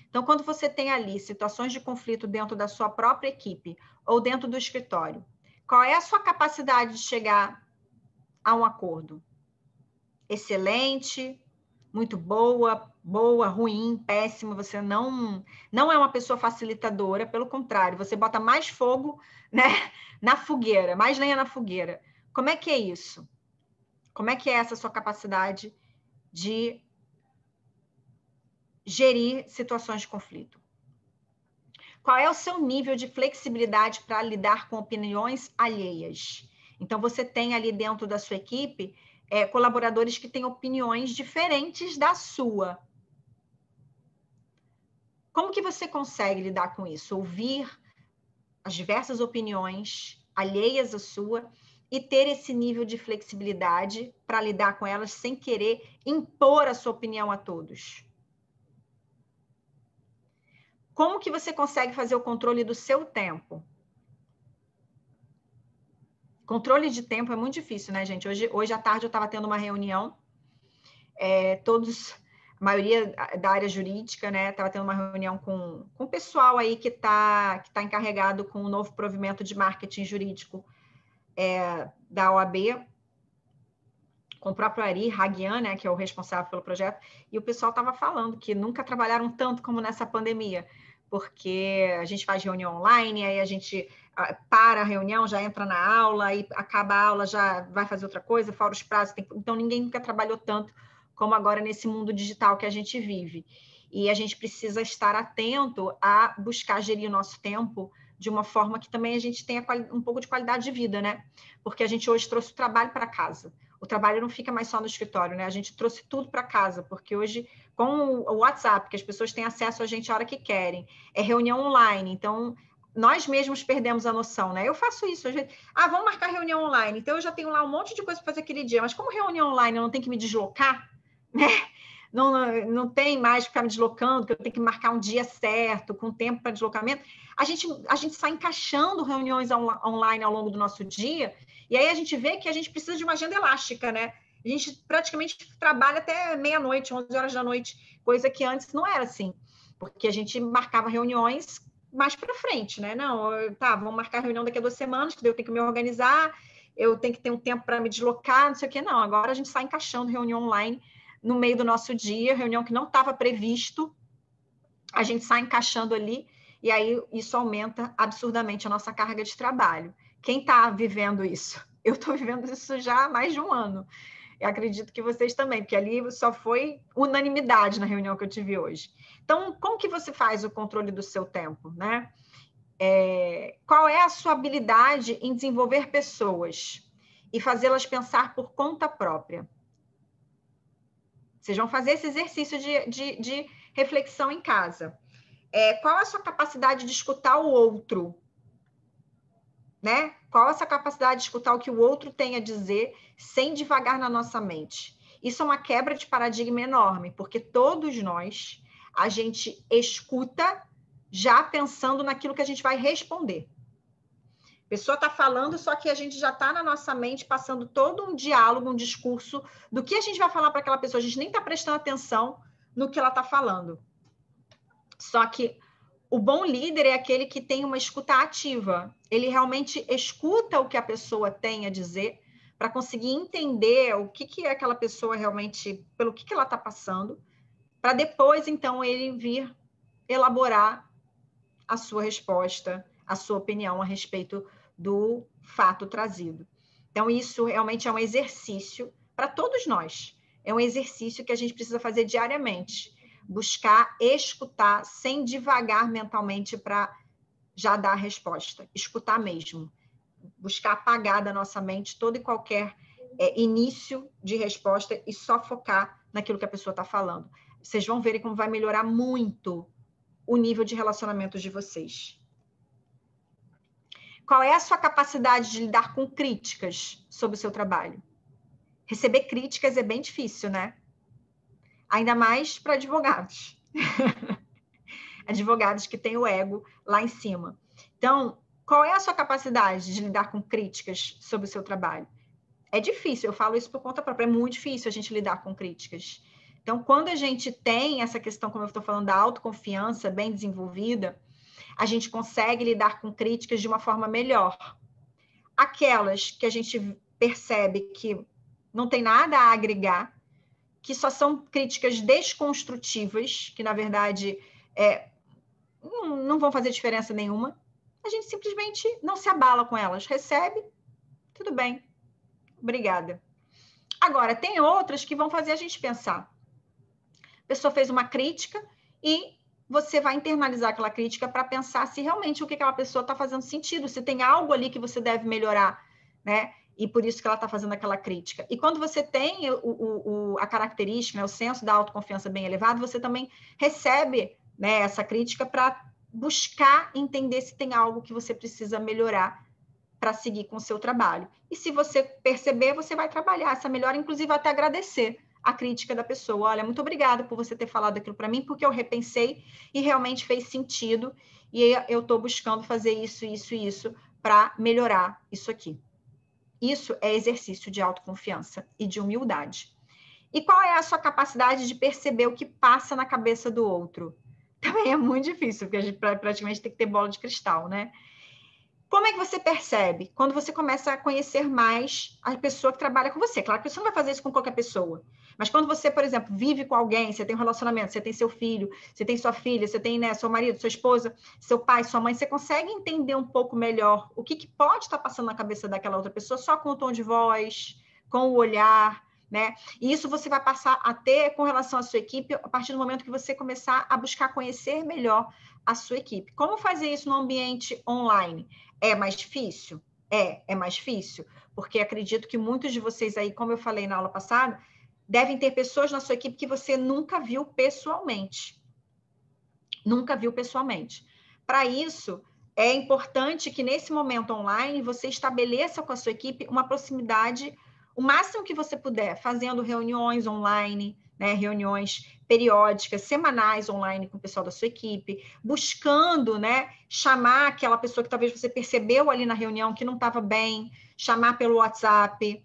Então, quando você tem ali situações de conflito dentro da sua própria equipe ou dentro do escritório, qual é a sua capacidade de chegar a um acordo? Excelente, muito boa, ruim, péssima, você não é uma pessoa facilitadora, pelo contrário, você bota mais fogo, né, na fogueira, mais lenha na fogueira. Como é que é isso? Como é que é essa sua capacidade de gerir situações de conflito? Qual é o seu nível de flexibilidade para lidar com opiniões alheias? Então, você tem ali dentro da sua equipe colaboradores que têm opiniões diferentes da sua. Como que você consegue lidar com isso? Ouvir as diversas opiniões alheias à sua e ter esse nível de flexibilidade para lidar com elas sem querer impor a sua opinião a todos. Como que você consegue fazer o controle do seu tempo? Controle de tempo é muito difícil, né, gente? Hoje à tarde eu estava tendo uma reunião, a maioria da área jurídica, né? Estava tendo uma reunião com o pessoal aí que tá encarregado com o novo provimento de marketing jurídico da OAB, com o próprio Ari Hagian, né, que é o responsável pelo projeto, e o pessoal estava falando que nunca trabalharam tanto como nessa pandemia, porque a gente faz reunião online, aí a gente para a reunião, já entra na aula, e acaba a aula, já vai fazer outra coisa, fora os prazos, então ninguém nunca trabalhou tanto como agora nesse mundo digital que a gente vive. E a gente precisa estar atento a buscar gerir o nosso tempo de uma forma que também a gente tenha um pouco de qualidade de vida, né? Porque a gente hoje trouxe o trabalho para casa. O trabalho não fica mais só no escritório, né? A gente trouxe tudo para casa, porque hoje, com o WhatsApp, que as pessoas têm acesso a gente a hora que querem, é reunião online, então nós mesmos perdemos a noção, né? Eu faço isso. Vamos marcar reunião online. Então eu já tenho lá um monte de coisa para fazer aquele dia, mas como reunião online eu não tenho que me deslocar, né? Não tem mais que ficar me deslocando, que eu tenho que marcar um dia certo, com tempo para deslocamento. A gente sai encaixando reuniões online ao longo do nosso dia, e aí a gente vê que a gente precisa de uma agenda elástica, né? A gente praticamente trabalha até meia-noite, 11 horas da noite, coisa que antes não era assim, porque a gente marcava reuniões mais para frente, né? Não, vamos marcar reunião daqui a 2 semanas, que daí eu tenho que me organizar, eu tenho que ter um tempo para me deslocar, não sei o quê. Não, agora a gente sai encaixando reunião online no meio do nosso dia, reunião que não estava previsto, a gente sai encaixando ali, e aí isso aumenta absurdamente a nossa carga de trabalho. Quem está vivendo isso? Eu estou vivendo isso já há mais de um ano. Eu acredito que vocês também, porque ali só foi unanimidade na reunião que eu tive hoje. Então, como que você faz o controle do seu tempo, né? Qual é a sua habilidade em desenvolver pessoas e fazê-las pensar por conta própria? Vocês vão fazer esse exercício de reflexão em casa. Qual a sua capacidade de escutar o outro? Né? Qual essa capacidade de escutar o que o outro tem a dizer sem divagar na nossa mente? Isso é uma quebra de paradigma enorme, porque todos nós, a gente escuta já pensando naquilo que a gente vai responder. A pessoa está falando, só que a gente já está na nossa mente passando todo um diálogo, um discurso do que a gente vai falar para aquela pessoa. A gente nem está prestando atenção no que ela está falando. Só que o bom líder é aquele que tem uma escuta ativa. Ele realmente escuta o que a pessoa tem a dizer para conseguir entender o que é aquela pessoa realmente, pelo que ela está passando, para depois, então, ele vir elaborar a sua resposta, a sua opinião a respeito do fato trazido. Então, isso realmente é um exercício para todos nós. É um exercício que a gente precisa fazer diariamente. Buscar escutar sem divagar mentalmente para já dar a resposta. Escutar mesmo. Buscar apagar da nossa mente todo e qualquer início de resposta e só focar naquilo que a pessoa está falando. Vocês vão ver como vai melhorar muito o nível de relacionamentos de vocês. Qual é a sua capacidade de lidar com críticas sobre o seu trabalho? Receber críticas é bem difícil, né? Ainda mais para advogados. Advogados que têm o ego lá em cima. Então, qual é a sua capacidade de lidar com críticas sobre o seu trabalho? É difícil, eu falo isso por conta própria, é muito difícil a gente lidar com críticas. Então, quando a gente tem essa questão, como eu estou falando, da autoconfiança bem desenvolvida, a gente consegue lidar com críticas de uma forma melhor. Aquelas que a gente percebe que não tem nada a agregar, que só são críticas desconstrutivas, que, na verdade, não vão fazer diferença nenhuma, a gente simplesmente não se abala com elas. Recebe, tudo bem, obrigada. Agora, tem outras que vão fazer a gente pensar. A pessoa fez uma crítica e você vai internalizar aquela crítica para pensar se realmente o que aquela pessoa está fazendo sentido, se tem algo ali que você deve melhorar, né? E por isso que ela está fazendo aquela crítica. E quando você tem a característica, né, o senso da autoconfiança bem elevado, você também recebe né, essa crítica para buscar entender se tem algo que você precisa melhorar para seguir com o seu trabalho. E se você perceber, você vai trabalhar essa melhora, inclusive até agradecer a crítica da pessoa. Olha, muito obrigada por você ter falado aquilo para mim, porque eu repensei e realmente fez sentido, e eu estou buscando fazer isso, isso e isso para melhorar isso aqui. Isso é exercício de autoconfiança e de humildade. E qual é a sua capacidade de perceber o que passa na cabeça do outro? Também é muito difícil, porque a gente praticamente tem que ter bola de cristal, né? Como é que você percebe? Quando você começa a conhecer mais a pessoa que trabalha com você. Claro que você não vai fazer isso com qualquer pessoa. Mas quando você, por exemplo, vive com alguém, você tem um relacionamento, você tem seu filho, você tem sua filha, você tem, né, seu marido, sua esposa, seu pai, sua mãe, você consegue entender um pouco melhor o que pode estar passando na cabeça daquela outra pessoa só com o tom de voz, com o olhar, né? E isso você vai passar a ter com relação à sua equipe a partir do momento que você começar a buscar conhecer melhor a sua equipe. Como fazer isso no ambiente online? É mais difícil? É mais difícil, porque acredito que muitos de vocês aí, como eu falei na aula passada, devem ter pessoas na sua equipe que você nunca viu pessoalmente. Nunca viu pessoalmente. Para isso, é importante que nesse momento online você estabeleça com a sua equipe uma proximidade o máximo que você puder, fazendo reuniões online, né, reuniões periódicas, semanais online com o pessoal da sua equipe, buscando, né, chamar aquela pessoa que talvez você percebeu ali na reunião que não estava bem, chamar pelo WhatsApp,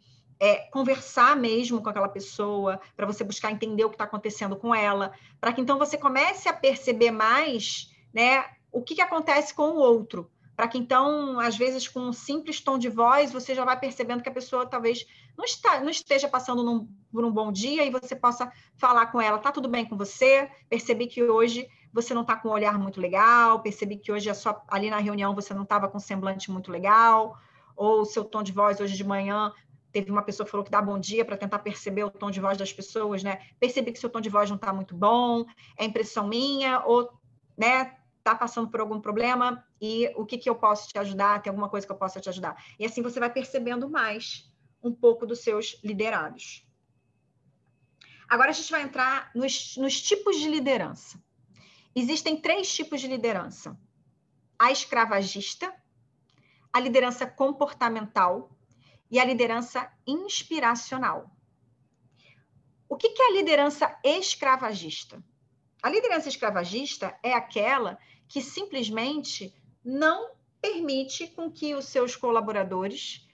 conversar mesmo com aquela pessoa, para você buscar entender o que está acontecendo com ela, para que então você comece a perceber mais, né, o que acontece com o outro, para que então, às vezes, com um simples tom de voz, você já vai percebendo que a pessoa talvez não esteja passando por um bom dia e você possa falar com ela, tá tudo bem com você? Percebi que hoje você não está com um olhar muito legal, percebi que hoje ali na reunião você não estava com um semblante muito legal, ou o seu tom de voz hoje de manhã, teve uma pessoa que falou que dá bom dia para tentar perceber o tom de voz das pessoas, né? Percebi que seu tom de voz não está muito bom, é impressão minha, ou, né, está passando por algum problema e o que eu posso te ajudar, tem alguma coisa que eu possa te ajudar. E assim você vai percebendo mais um pouco dos seus liderados. Agora a gente vai entrar nos tipos de liderança. Existem 3 tipos de liderança. A escravagista, a liderança comportamental e a liderança inspiracional. O que é a liderança escravagista? A liderança escravagista é aquela que simplesmente não permite com que os seus colaboradores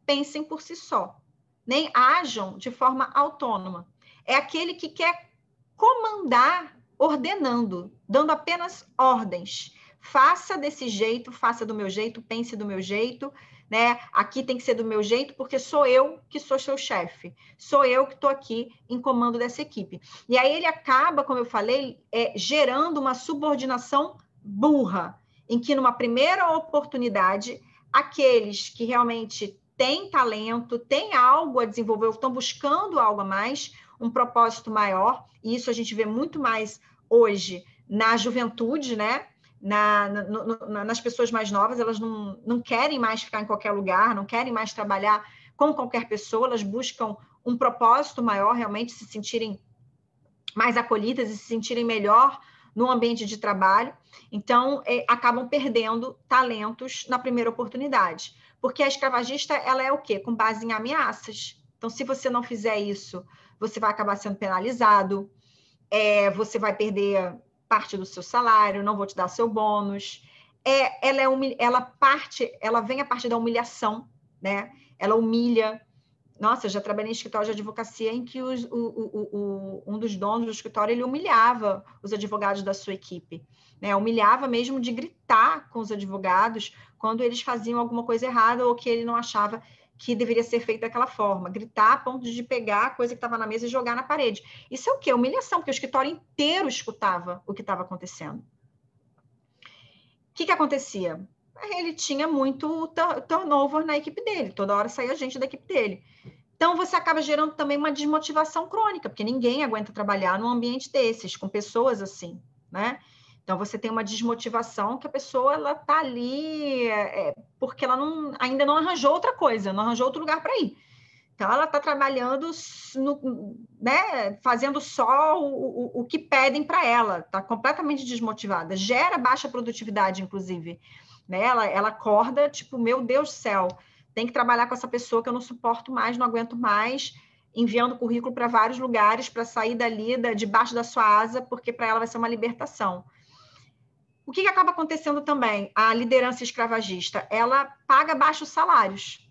pensem por si só, nem ajam de forma autônoma. É aquele que quer comandar ordenando, dando apenas ordens. Faça desse jeito, faça do meu jeito, pense do meu jeito, né? Aqui tem que ser do meu jeito, porque sou eu que sou seu chefe. Sou eu que estou aqui em comando dessa equipe. E aí ele acaba, como eu falei, gerando uma subordinação burra, em que numa primeira oportunidade, aqueles que realmente têm talento, têm algo a desenvolver, estão buscando algo a mais, um propósito maior, e isso a gente vê muito mais hoje na juventude, né? Nas pessoas mais novas, elas não querem mais ficar em qualquer lugar, não querem mais trabalhar com qualquer pessoa, elas buscam um propósito maior, realmente se sentirem mais acolhidas e se sentirem melhor no ambiente de trabalho, então acabam perdendo talentos na primeira oportunidade, porque a escravagista, ela é o quê? Com base em ameaças. Então, se você não fizer isso, você vai acabar sendo penalizado, você vai perder parte do seu salário, não vou te dar seu bônus. Ela vem a partir da humilhação, né? Ela humilha. Nossa, eu já trabalhei em escritório de advocacia em que um dos donos do escritório, ele humilhava os advogados da sua equipe, né? Humilhava mesmo de gritar com os advogados quando eles faziam alguma coisa errada ou que ele não achava que deveria ser feito daquela forma, gritar a ponto de pegar a coisa que estava na mesa e jogar na parede. Isso é o quê? Humilhação, porque o escritório inteiro escutava o que estava acontecendo. O que acontecia? Ele tinha muito turnover na equipe dele, toda hora saía gente da equipe dele. Então, você acaba gerando também uma desmotivação crônica, porque ninguém aguenta trabalhar num ambiente desses, com pessoas assim, né? Então, você tem uma desmotivação que a pessoa está ali porque ela ainda não arranjou outra coisa, não arranjou outro lugar para ir. Então, ela está trabalhando, né, fazendo só o que pedem para ela, está completamente desmotivada, gera baixa produtividade, inclusive. Né? Ela acorda, tipo, meu Deus do céu, tem que trabalhar com essa pessoa que eu não suporto mais, não aguento mais, enviando currículo para vários lugares para sair dali, debaixo da sua asa, porque para ela vai ser uma libertação. O que acaba acontecendo também? A liderança escravagista, ela paga baixos salários.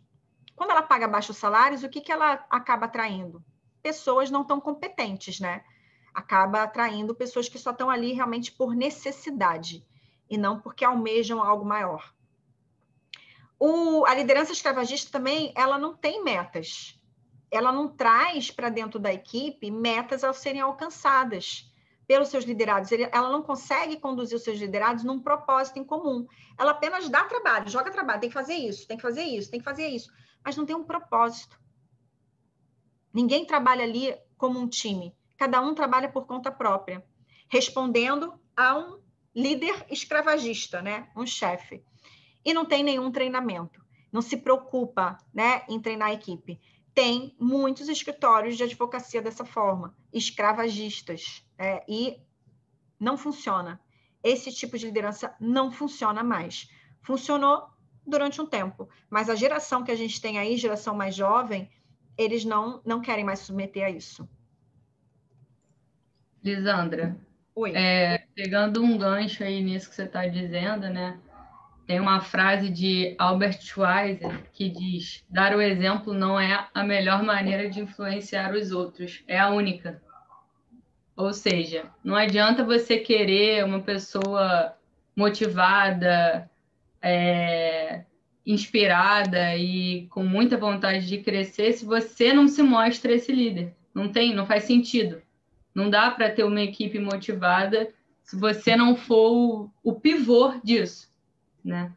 Quando ela paga baixos salários, o que ela acaba atraindo? Pessoas não tão competentes, né? Acaba atraindo pessoas que só estão ali realmente por necessidade e não porque almejam algo maior. A liderança escravagista também, ela não tem metas. Ela não traz para dentro da equipe metas a serem alcançadas pelos seus liderados. Ela não consegue conduzir os seus liderados num propósito em comum. Ela apenas dá trabalho, joga trabalho, tem que fazer isso, tem que fazer isso, tem que fazer isso. Mas não tem um propósito. Ninguém trabalha ali como um time. Cada um trabalha por conta própria, respondendo a um líder escravagista, né? Um chefe. E não tem nenhum treinamento. Não se preocupa, né, em treinar a equipe. Tem muitos escritórios de advocacia dessa forma, escravagistas, e não funciona. Esse tipo de liderança não funciona mais. Funcionou durante um tempo, mas a geração que a gente tem aí, geração mais jovem, eles não querem mais submeter a isso. Lisandra, Oi. Pegando um gancho aí nisso que você está dizendo, né? Tem uma frase de Albert Schweitzer que diz: dar o exemplo não é a melhor maneira de influenciar os outros, é a única. Ou seja, não adianta você querer uma pessoa motivada, inspirada e com muita vontade de crescer se você não se mostra esse líder. Não faz sentido. Não dá para ter uma equipe motivada se você não for o pivô disso, né?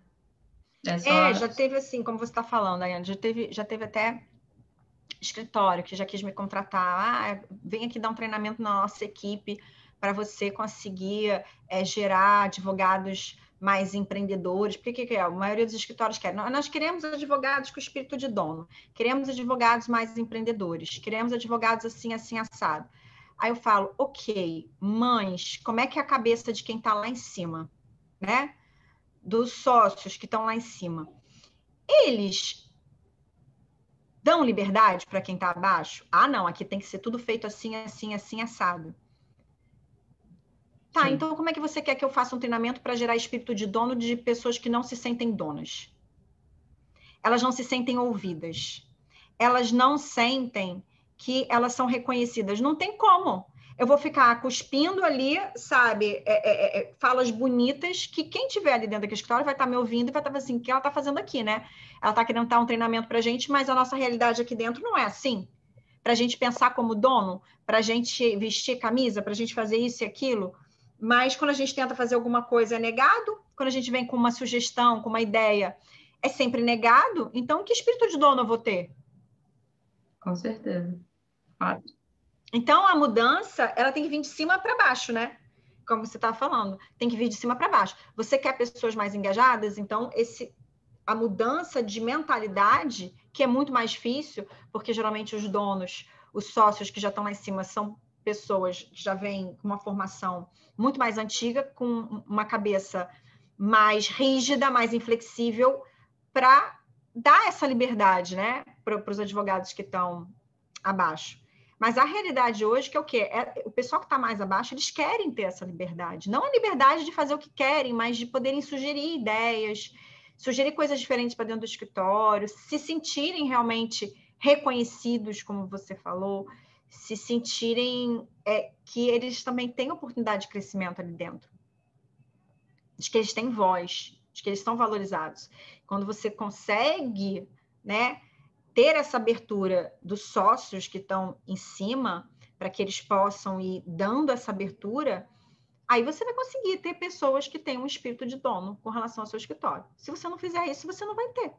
Já teve assim, como você está falando, Ayane, já teve até escritório que já quis me contratar. Vem aqui dar um treinamento na nossa equipe para você conseguir gerar advogados mais empreendedores. Porque que é? A maioria dos escritórios quer. Nós queremos advogados com espírito de dono, queremos advogados mais empreendedores, queremos advogados assim, assim, assado. Aí eu falo, ok, mas como é que é a cabeça de quem está lá em cima, né? Dos sócios que estão lá em cima. Eles dão liberdade para quem está abaixo? Ah, não, aqui tem que ser tudo feito assim, assim, assim, assado. Tá, então como é que você quer que eu faça um treinamento para gerar espírito de dono de pessoas que não se sentem donas? Elas não se sentem ouvidas. Elas não sentem que elas são reconhecidas. Não tem como. Eu vou ficar cuspindo ali, sabe, falas bonitas, que quem tiver ali dentro daquele escritório vai estar me ouvindo e vai estar assim, o que ela está fazendo aqui, né? Ela está querendo dar um treinamento para a gente, mas a nossa realidade aqui dentro não é assim. Para a gente pensar como dono, para a gente vestir camisa, para a gente fazer isso e aquilo. Mas quando a gente tenta fazer alguma coisa é negado, quando a gente vem com uma sugestão, com uma ideia, é sempre negado. Então, que espírito de dono eu vou ter? Com certeza. Fato. Então, a mudança, ela tem que vir de cima para baixo, né? Como você estava falando, tem que vir de cima para baixo. Você quer pessoas mais engajadas? Então, a mudança de mentalidade, que é muito mais difícil, porque geralmente os donos, os sócios que já estão lá em cima, são pessoas que já vêm com uma formação muito mais antiga, com uma cabeça mais rígida, mais inflexível, para dar essa liberdade, né, para os advogados que estão abaixo. Mas a realidade hoje que é o quê? O pessoal que está mais abaixo, eles querem ter essa liberdade. Não a liberdade de fazer o que querem, mas de poderem sugerir ideias, sugerir coisas diferentes para dentro do escritório, se sentirem realmente reconhecidos, como você falou, se sentirem que eles também têm oportunidade de crescimento ali dentro. De que eles têm voz, de que eles são valorizados. Quando você consegue, né, ter essa abertura dos sócios que estão em cima, para que eles possam ir dando essa abertura, aí você vai conseguir ter pessoas que têm um espírito de dono com relação ao seu escritório. Se você não fizer isso, você não vai ter.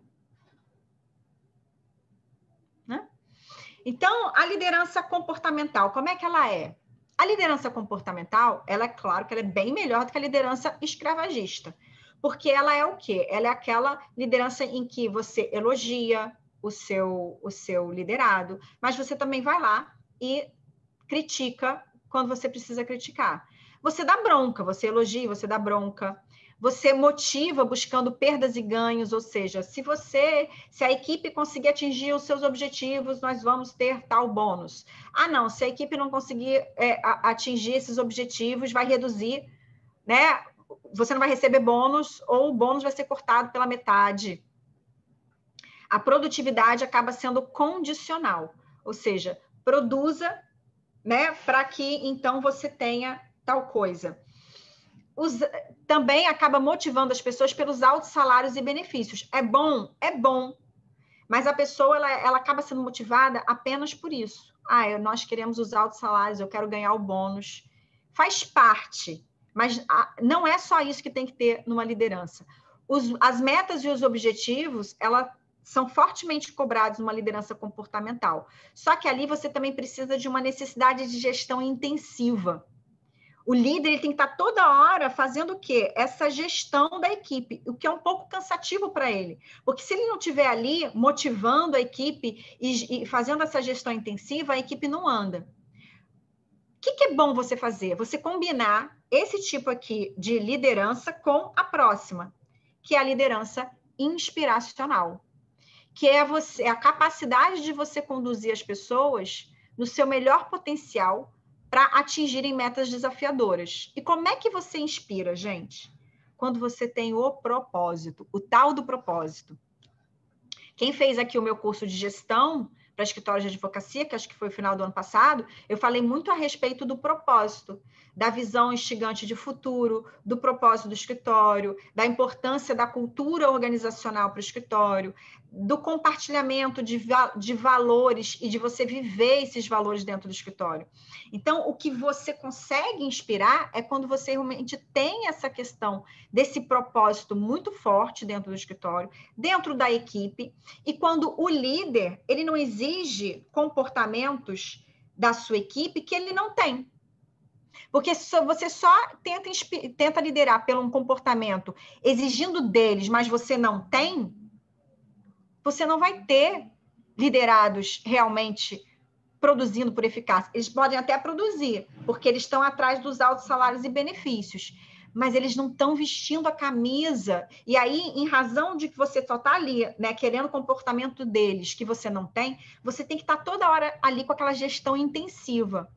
Né? Então, a liderança comportamental, como é que ela é? A liderança comportamental, ela é claro que ela é bem melhor do que a liderança escravagista. Porque ela é o quê? Ela é aquela liderança em que você elogia, o seu liderado, mas você também vai lá e critica quando você precisa criticar. Você dá bronca, você elogia, você dá bronca, você motiva buscando perdas e ganhos, ou seja, se a equipe conseguir atingir os seus objetivos, nós vamos ter tal bônus. Ah, não, se a equipe não conseguir atingir esses objetivos, vai reduzir, né? Você não vai receber bônus, ou o bônus vai ser cortado pela metade. A produtividade acaba sendo condicional, ou seja, produza, né, para que então você tenha tal coisa. Também acaba motivando as pessoas pelos altos salários e benefícios. É bom, mas a pessoa ela acaba sendo motivada apenas por isso. Nós queremos os altos salários, eu quero ganhar o bônus. Faz parte, mas não é só isso que tem que ter numa liderança. As metas e os objetivos, elas são fortemente cobrados numa liderança comportamental. Só que ali você também precisa de uma necessidade de gestão intensiva. O líder ele tem que estar toda hora fazendo o quê? Essa gestão da equipe, o que é um pouco cansativo para ele. Porque se ele não estiver ali motivando a equipe e fazendo essa gestão intensiva, a equipe não anda. O que é bom você fazer? Você combinar esse tipo aqui de liderança com a próxima, que é a liderança inspiracional, que é a capacidade de você conduzir as pessoas no seu melhor potencial para atingirem metas desafiadoras. E como é que você inspira, gente? Quando você tem o propósito, o tal do propósito. Quem fez aqui o meu curso de gestão para escritórios de advocacia, que acho que foi o final do ano passado, eu falei muito a respeito do propósito, da visão instigante de futuro, do propósito do escritório, da importância da cultura organizacional para o escritório, do compartilhamento de valores e de você viver esses valores dentro do escritório. Então, o que você consegue inspirar é quando você realmente tem essa questão desse propósito muito forte dentro do escritório, dentro da equipe, e quando o líder, ele não exige comportamentos da sua equipe que ele não tem. Porque você só tenta liderar pelo um comportamento exigindo deles, mas você não tem, você não vai ter liderados realmente produzindo por eficácia. Eles podem até produzir, porque eles estão atrás dos altos salários e benefícios, mas eles não estão vestindo a camisa. E aí, em razão de que você só está ali, né, querendo o comportamento deles que você não tem, você tem que estar toda hora ali com aquela gestão intensiva.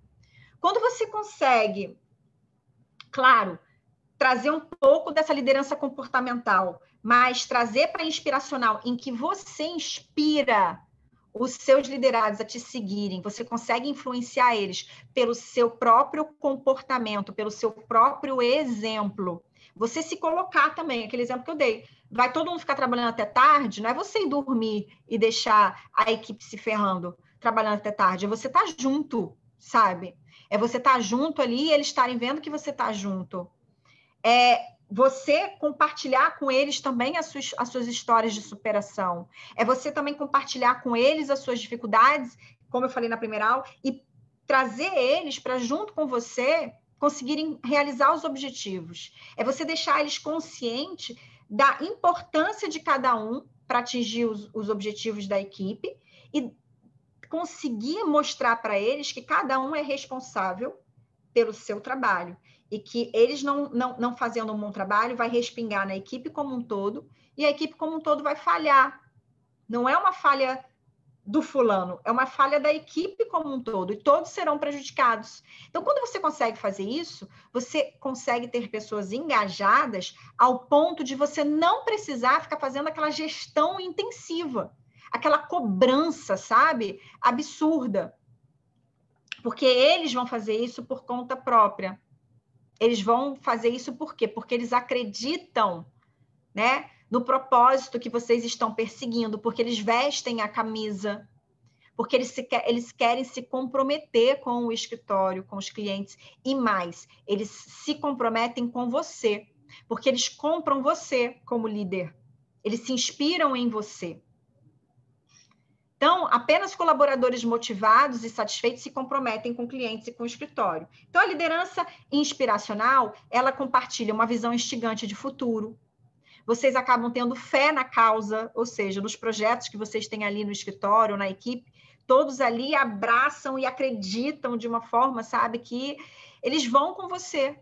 Quando você consegue, claro, trazer um pouco dessa liderança comportamental, mas trazer para a inspiracional, em que você inspira os seus liderados a te seguirem, você consegue influenciar eles pelo seu próprio comportamento, pelo seu próprio exemplo. Você se colocar também, aquele exemplo que eu dei. Vai todo mundo ficar trabalhando até tarde, não é você ir dormir e deixar a equipe se ferrando, trabalhando até tarde, é você estar junto, sabe? É você estar junto ali e eles estarem vendo que você está junto. É você compartilhar com eles também as suas histórias de superação. É você também compartilhar com eles as suas dificuldades, como eu falei na primeira aula, e trazer eles para, junto com você, conseguirem realizar os objetivos. É você deixar eles conscientes da importância de cada um para atingir os objetivos da equipe e conseguir mostrar para eles que cada um é responsável pelo seu trabalho e que eles não fazendo um bom trabalho vai respingar na equipe como um todo e a equipe como um todo vai falhar. Não é uma falha do fulano, é uma falha da equipe como um todo e todos serão prejudicados. Então, quando você consegue fazer isso, você consegue ter pessoas engajadas ao ponto de você não precisar ficar fazendo aquela gestão intensiva, aquela cobrança, sabe? Absurda. Porque eles vão fazer isso por conta própria. Eles vão fazer isso por quê? Porque eles acreditam, né, no propósito que vocês estão perseguindo, porque eles vestem a camisa, porque eles querem se comprometer com o escritório, com os clientes, e mais, eles se comprometem com você, porque eles compram você como líder, eles se inspiram em você. Então, apenas colaboradores motivados e satisfeitos se comprometem com clientes e com o escritório. Então, a liderança inspiracional, ela compartilha uma visão instigante de futuro. vocês acabam tendo fé na causa, ou seja, nos projetos que vocês têm ali no escritório, na equipe, todos ali abraçam e acreditam de uma forma, sabe, que eles vão com você.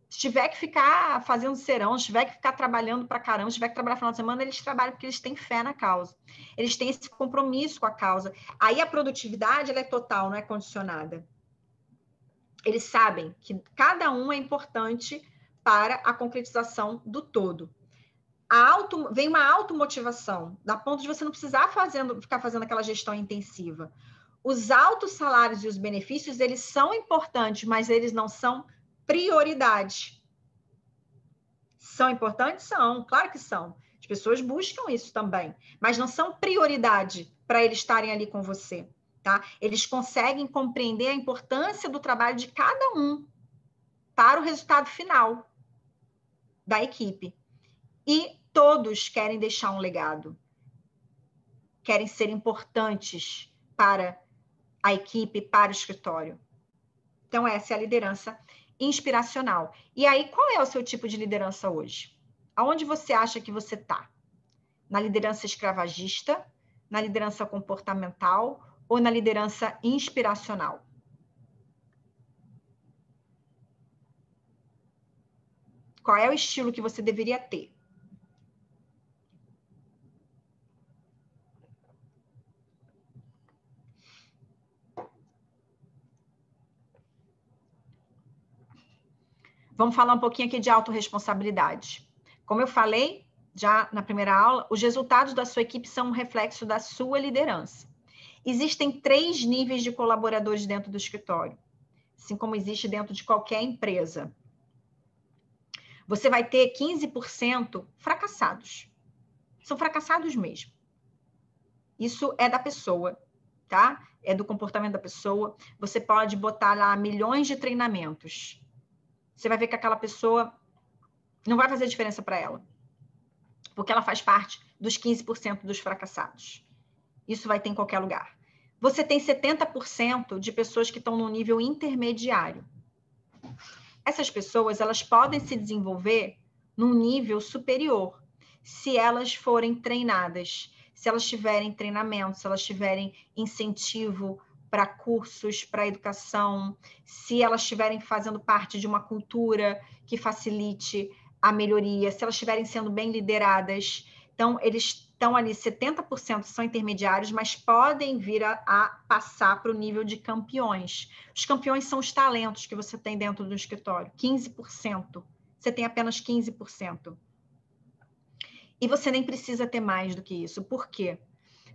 Se tiver que ficar fazendo serão, se tiver que ficar trabalhando para caramba, se tiver que trabalhar no final de semana, eles trabalham porque eles têm fé na causa. Eles têm esse compromisso com a causa. Aí a produtividade, ela é total, não é condicionada. Eles sabem que cada um é importante para a concretização do todo. Vem uma automotivação, da ponto de você não precisar ficar fazendo aquela gestão intensiva. Os altos salários e os benefícios, eles são importantes, mas eles não são prioridade. São importantes? São, claro que são. As pessoas buscam isso também, mas não são prioridade para eles estarem ali com você, tá? Eles conseguem compreender a importância do trabalho de cada um para o resultado final da equipe. E todos querem deixar um legado, querem ser importantes para a equipe, para o escritório. Então, essa é a liderança inspiracional. E aí, qual é o seu tipo de liderança hoje? Aonde você acha que você está? Na liderança escravagista, na liderança comportamental ou na liderança inspiracional? Qual é o estilo que você deveria ter? Vamos falar um pouquinho aqui de autorresponsabilidade. Como eu falei já na primeira aula, os resultados da sua equipe são um reflexo da sua liderança. Existem 3 níveis de colaboradores dentro do escritório, assim como existe dentro de qualquer empresa. Você vai ter 15% fracassados. São fracassados mesmo. Isso é da pessoa, tá? É do comportamento da pessoa. Você pode botar lá milhões de treinamentos. Você vai ver que aquela pessoa não vai fazer diferença para ela, porque ela faz parte dos 15% dos fracassados. Isso vai ter em qualquer lugar. Você tem 70% de pessoas que estão no nível intermediário. Essas pessoas, elas podem se desenvolver num nível superior, se elas forem treinadas, se elas tiverem treinamento, se elas tiverem incentivo para cursos, para educação, se elas estiverem fazendo parte de uma cultura que facilite a melhoria, se elas estiverem sendo bem lideradas. Então, eles estão ali, 70% são intermediários, mas podem vir a passar para o nível de campeões. Os campeões são os talentos que você tem dentro do escritório, 15%. Você tem apenas 15%. E você nem precisa ter mais do que isso. Por quê?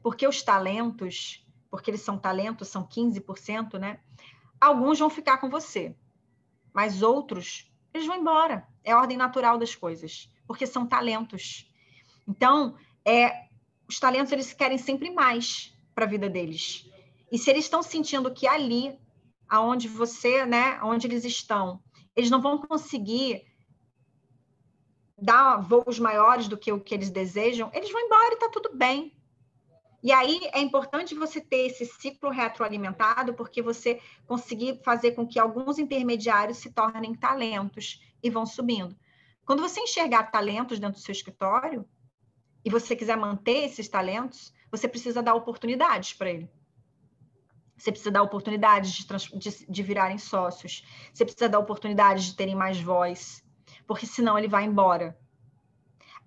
Porque os talentos, porque eles são talentos, são 15%, né? Alguns vão ficar com você, mas outros, eles vão embora. É a ordem natural das coisas, porque são talentos. Então, os talentos, eles querem sempre mais para a vida deles. E se eles estão sentindo que ali, aonde você, né, onde eles estão, eles não vão conseguir dar voos maiores do que o que eles desejam, eles vão embora e está tudo bem. E aí é importante você ter esse ciclo retroalimentado, porque você conseguir fazer com que alguns intermediários se tornem talentos e vão subindo. Quando você enxergar talentos dentro do seu escritório e você quiser manter esses talentos, você precisa dar oportunidades para ele. Você precisa dar oportunidades de virarem sócios. Você precisa dar oportunidades de terem mais voz, porque senão ele vai embora.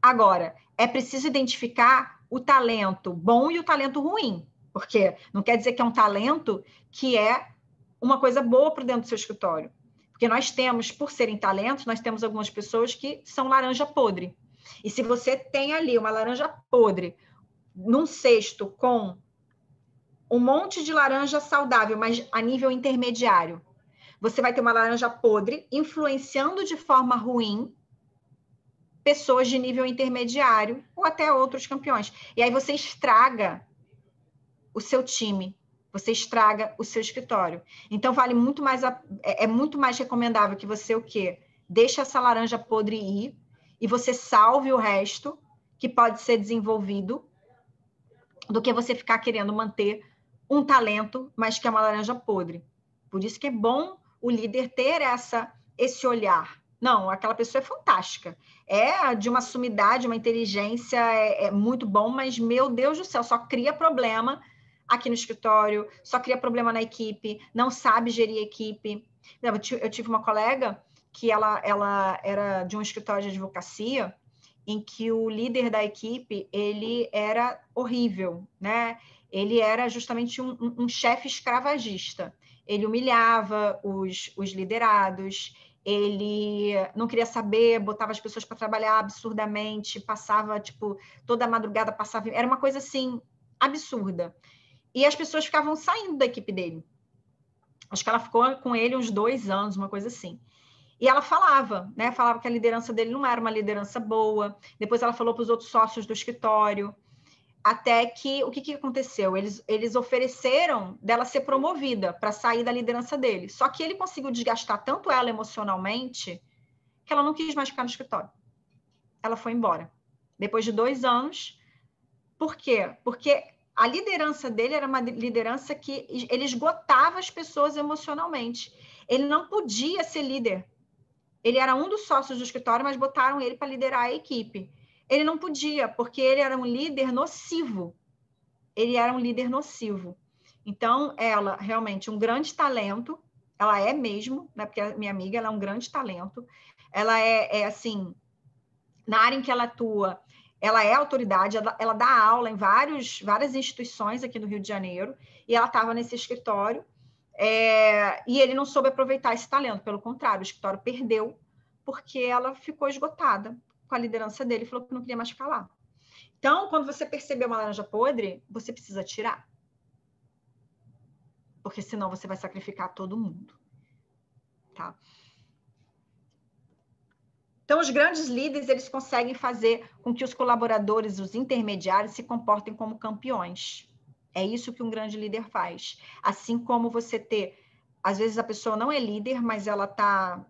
Agora, é preciso identificar o talento bom e o talento ruim, porque não quer dizer que é um talento que é uma coisa boa para dentro do seu escritório. Porque nós temos, por serem talentos, nós temos algumas pessoas que são laranja podre. E se você tem ali uma laranja podre num cesto com um monte de laranja saudável, mas a nível intermediário, você vai ter uma laranja podre influenciando de forma ruim pessoas de nível intermediário ou até outros campeões. E aí você estraga o seu time, você estraga o seu escritório. Então, vale muito mais é muito mais recomendável que você o quê? Deixe essa laranja podre ir e você salve o resto que pode ser desenvolvido, do que você ficar querendo manter um talento, mas que é uma laranja podre. Por isso que é bom o líder ter esse olhar. Não, aquela pessoa é fantástica. É de uma sumidade, uma inteligência, é muito bom, mas, meu Deus do céu, só cria problema aqui no escritório, só cria problema na equipe, não sabe gerir a equipe. Eu tive uma colega que ela era de um escritório de advocacia, em que o líder da equipe, ele era horrível, né? Ele era justamente um chefe escravagista. Ele humilhava os liderados, ele não queria saber, botava as pessoas para trabalhar absurdamente, passava, tipo, toda a madrugada passava... Era uma coisa, assim, absurda. E as pessoas ficavam saindo da equipe dele. Acho que ela ficou com ele uns 2 anos, uma coisa assim. E ela falava, né? Falava que a liderança dele não era uma liderança boa. Depois ela falou para os outros sócios do escritório. Até que, o que aconteceu? Eles ofereceram dela ser promovida para sair da liderança dele. Só que ele conseguiu desgastar tanto ela emocionalmente que ela não quis mais ficar no escritório. Ela foi embora. Depois de 2 anos. Por quê? Porque a liderança dele era uma liderança que ele esgotava as pessoas emocionalmente. Ele não podia ser líder. Ele era um dos sócios do escritório, mas botaram ele para liderar a equipe. Ele não podia, porque ele era um líder nocivo. Ele era um líder nocivo. Então, ela, realmente, um grande talento, ela é mesmo, né? Porque a minha amiga, ela é um grande talento. Ela assim, na área em que ela atua, ela é autoridade, ela dá aula em várias instituições aqui do Rio de Janeiro, e ela estava nesse escritório, e ele não soube aproveitar esse talento, pelo contrário, o escritório perdeu, porque ela ficou esgotada com a liderança dele e falou que não queria mais ficar lá. Então, quando você perceber uma laranja podre, você precisa tirar. Porque senão você vai sacrificar todo mundo. Tá? Então, os grandes líderes, eles conseguem fazer com que os colaboradores, os intermediários, se comportem como campeões. É isso que um grande líder faz. Assim como você ter... Às vezes a pessoa não é líder, mas ela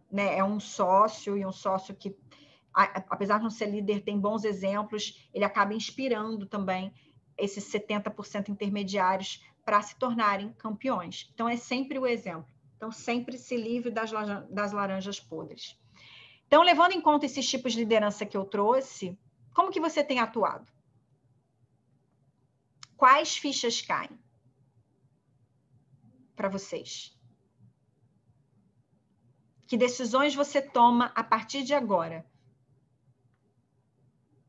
né, é um sócio, e um sócio que, apesar de não ser líder, tem bons exemplos, ele acaba inspirando também esses 70% intermediários para se tornarem campeões. Então, é sempre o exemplo. Então, sempre se livre das laranjas podres. Então, levando em conta esses tipos de liderança que eu trouxe, como que você tem atuado? Quais fichas caem para vocês? Que decisões você toma a partir de agora?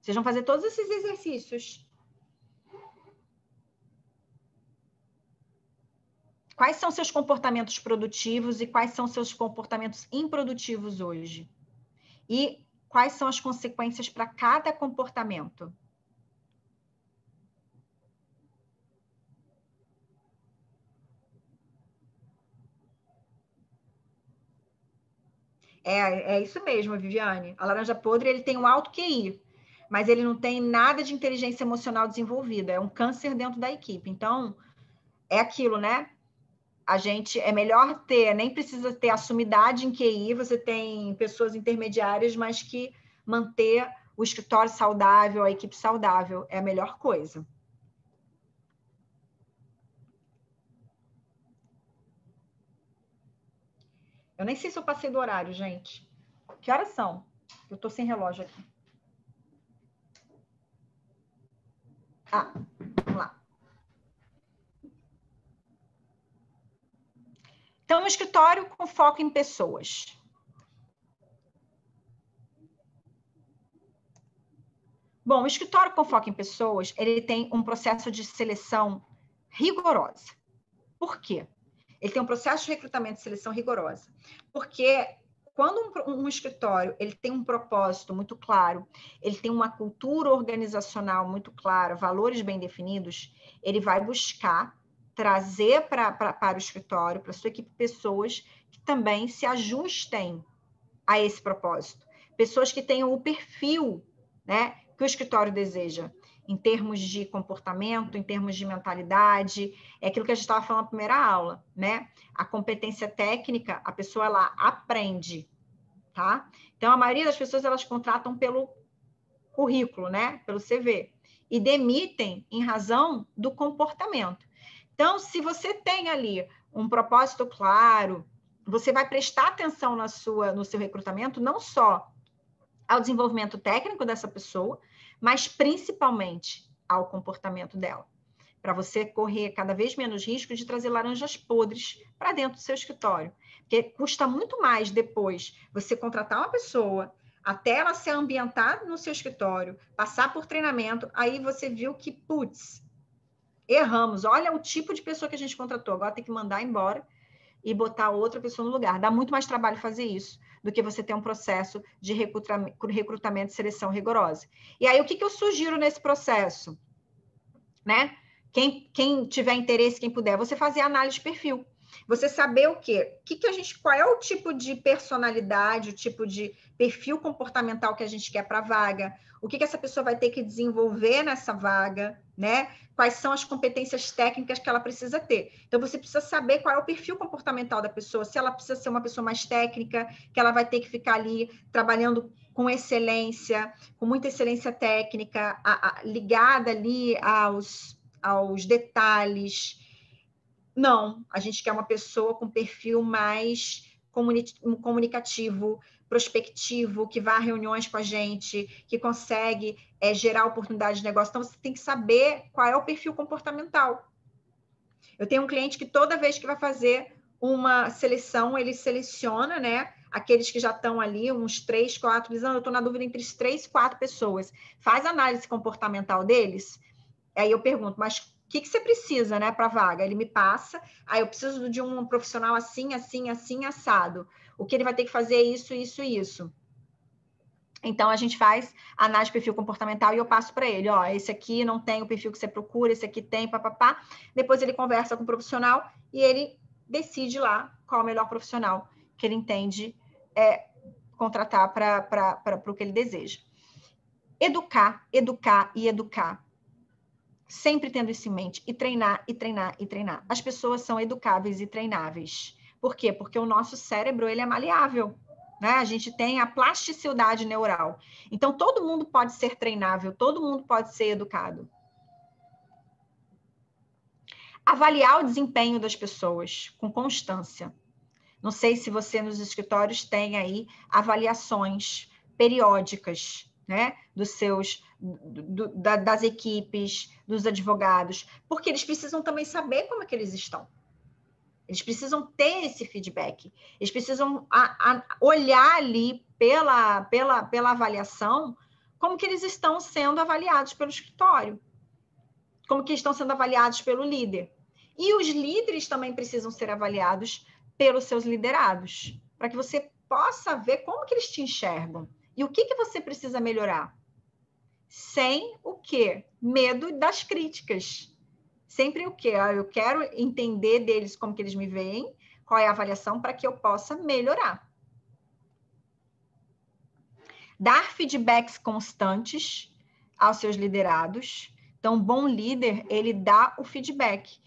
Vocês vão fazer todos esses exercícios. Quais são seus comportamentos produtivos e quais são seus comportamentos improdutivos hoje? E quais são as consequências para cada comportamento? É isso mesmo, Viviane. A laranja podre, ele tem um alto QI, mas ele não tem nada de inteligência emocional desenvolvida. É um câncer dentro da equipe. Então, é aquilo, né? A gente, é melhor ter, nem precisa ter a sumidade em QI, você tem pessoas intermediárias, mas que manter o escritório saudável, a equipe saudável, é a melhor coisa. Eu nem sei se eu passei do horário, gente. Que horas são? Eu tô sem relógio aqui. Ah, vamos lá. Então, um escritório com foco em pessoas. Bom, o escritório com foco em pessoas, ele tem um processo de seleção rigorosa. Por quê? Ele tem um processo de recrutamento e seleção rigorosa. Porque quando um escritório ele tem um propósito muito claro, ele tem uma cultura organizacional muito clara, valores bem definidos, ele vai buscar trazer para o escritório, para a sua equipe, pessoas que também se ajustem a esse propósito. Pessoas que tenham o perfil, né, que o escritório deseja, em termos de comportamento, em termos de mentalidade, é aquilo que a gente estava falando na primeira aula, né? A competência técnica, a pessoa, ela aprende, tá? Então, a maioria das pessoas, elas contratam pelo currículo, né? Pelo CV, e demitem em razão do comportamento. Então, se você tem ali um propósito claro, você vai prestar atenção no seu recrutamento, não só ao desenvolvimento técnico dessa pessoa, mas principalmente ao comportamento dela, para você correr cada vez menos risco de trazer laranjas podres para dentro do seu escritório. Porque custa muito mais depois você contratar uma pessoa, até ela ser ambientada no seu escritório, passar por treinamento, aí você viu que, putz, erramos, olha o tipo de pessoa que a gente contratou, agora tem que mandar embora e botar outra pessoa no lugar. Dá muito mais trabalho fazer isso do que você ter um processo de recrutamento e seleção rigorosa. E aí, o que eu sugiro nesse processo? Né? Quem tiver interesse, quem puder, você fazer análise de perfil. Você saber o quê? Qual é o tipo de personalidade, o tipo de perfil comportamental que a gente quer para a vaga, o que essa pessoa vai ter que desenvolver nessa vaga, né? Quais são as competências técnicas que ela precisa ter. Então, você precisa saber qual é o perfil comportamental da pessoa, se ela precisa ser uma pessoa mais técnica, que ela vai ter que ficar ali trabalhando com excelência, com muita excelência técnica, ligada ali aos detalhes. Não, a gente quer uma pessoa com perfil mais comunicativo, prospectivo, que vá a reuniões com a gente, que consegue gerar oportunidade de negócio. Então, você tem que saber qual é o perfil comportamental. Eu tenho um cliente que toda vez que vai fazer uma seleção, ele seleciona, né, aqueles que já estão ali, uns 3, 4, dizendo, eu estou na dúvida entre 3 e 4 pessoas. Faz a análise comportamental deles, aí eu pergunto, mas o que você precisa, né, para a vaga? Ele me passa, aí eu preciso de um profissional assim, assim, assim, assado. O que ele vai ter que fazer é isso, isso e isso. Então, a gente faz análise de perfil comportamental e eu passo para ele, ó, esse aqui não tem o perfil que você procura, esse aqui tem, papapá. Depois ele conversa com o profissional e ele decide lá qual é o melhor profissional que ele entende contratar para o que ele deseja. Educar, educar e educar. Sempre tendo isso em mente, e treinar, e treinar, e treinar. As pessoas são educáveis e treináveis. Por quê? Porque o nosso cérebro, ele é maleável, né? A gente tem a plasticidade neural. Então, todo mundo pode ser treinável, todo mundo pode ser educado. Avaliar o desempenho das pessoas com constância. Não sei se você nos escritórios tem aí avaliações periódicas, né? Das equipes, dos advogados, porque eles precisam também saber como é que eles estão. Eles precisam ter esse feedback. Eles precisam olhar ali pela avaliação como que eles estão sendo avaliados pelo escritório, como que estão sendo avaliados pelo líder. E os líderes também precisam ser avaliados pelos seus liderados, para que você possa ver como que eles te enxergam e o que você precisa melhorar. Sem o quê? Medo das críticas. Sempre o quê? Eu quero entender deles como que eles me veem, qual é a avaliação para que eu possa melhorar. Dar feedbacks constantes aos seus liderados. Então, um bom líder, ele dá o feedback.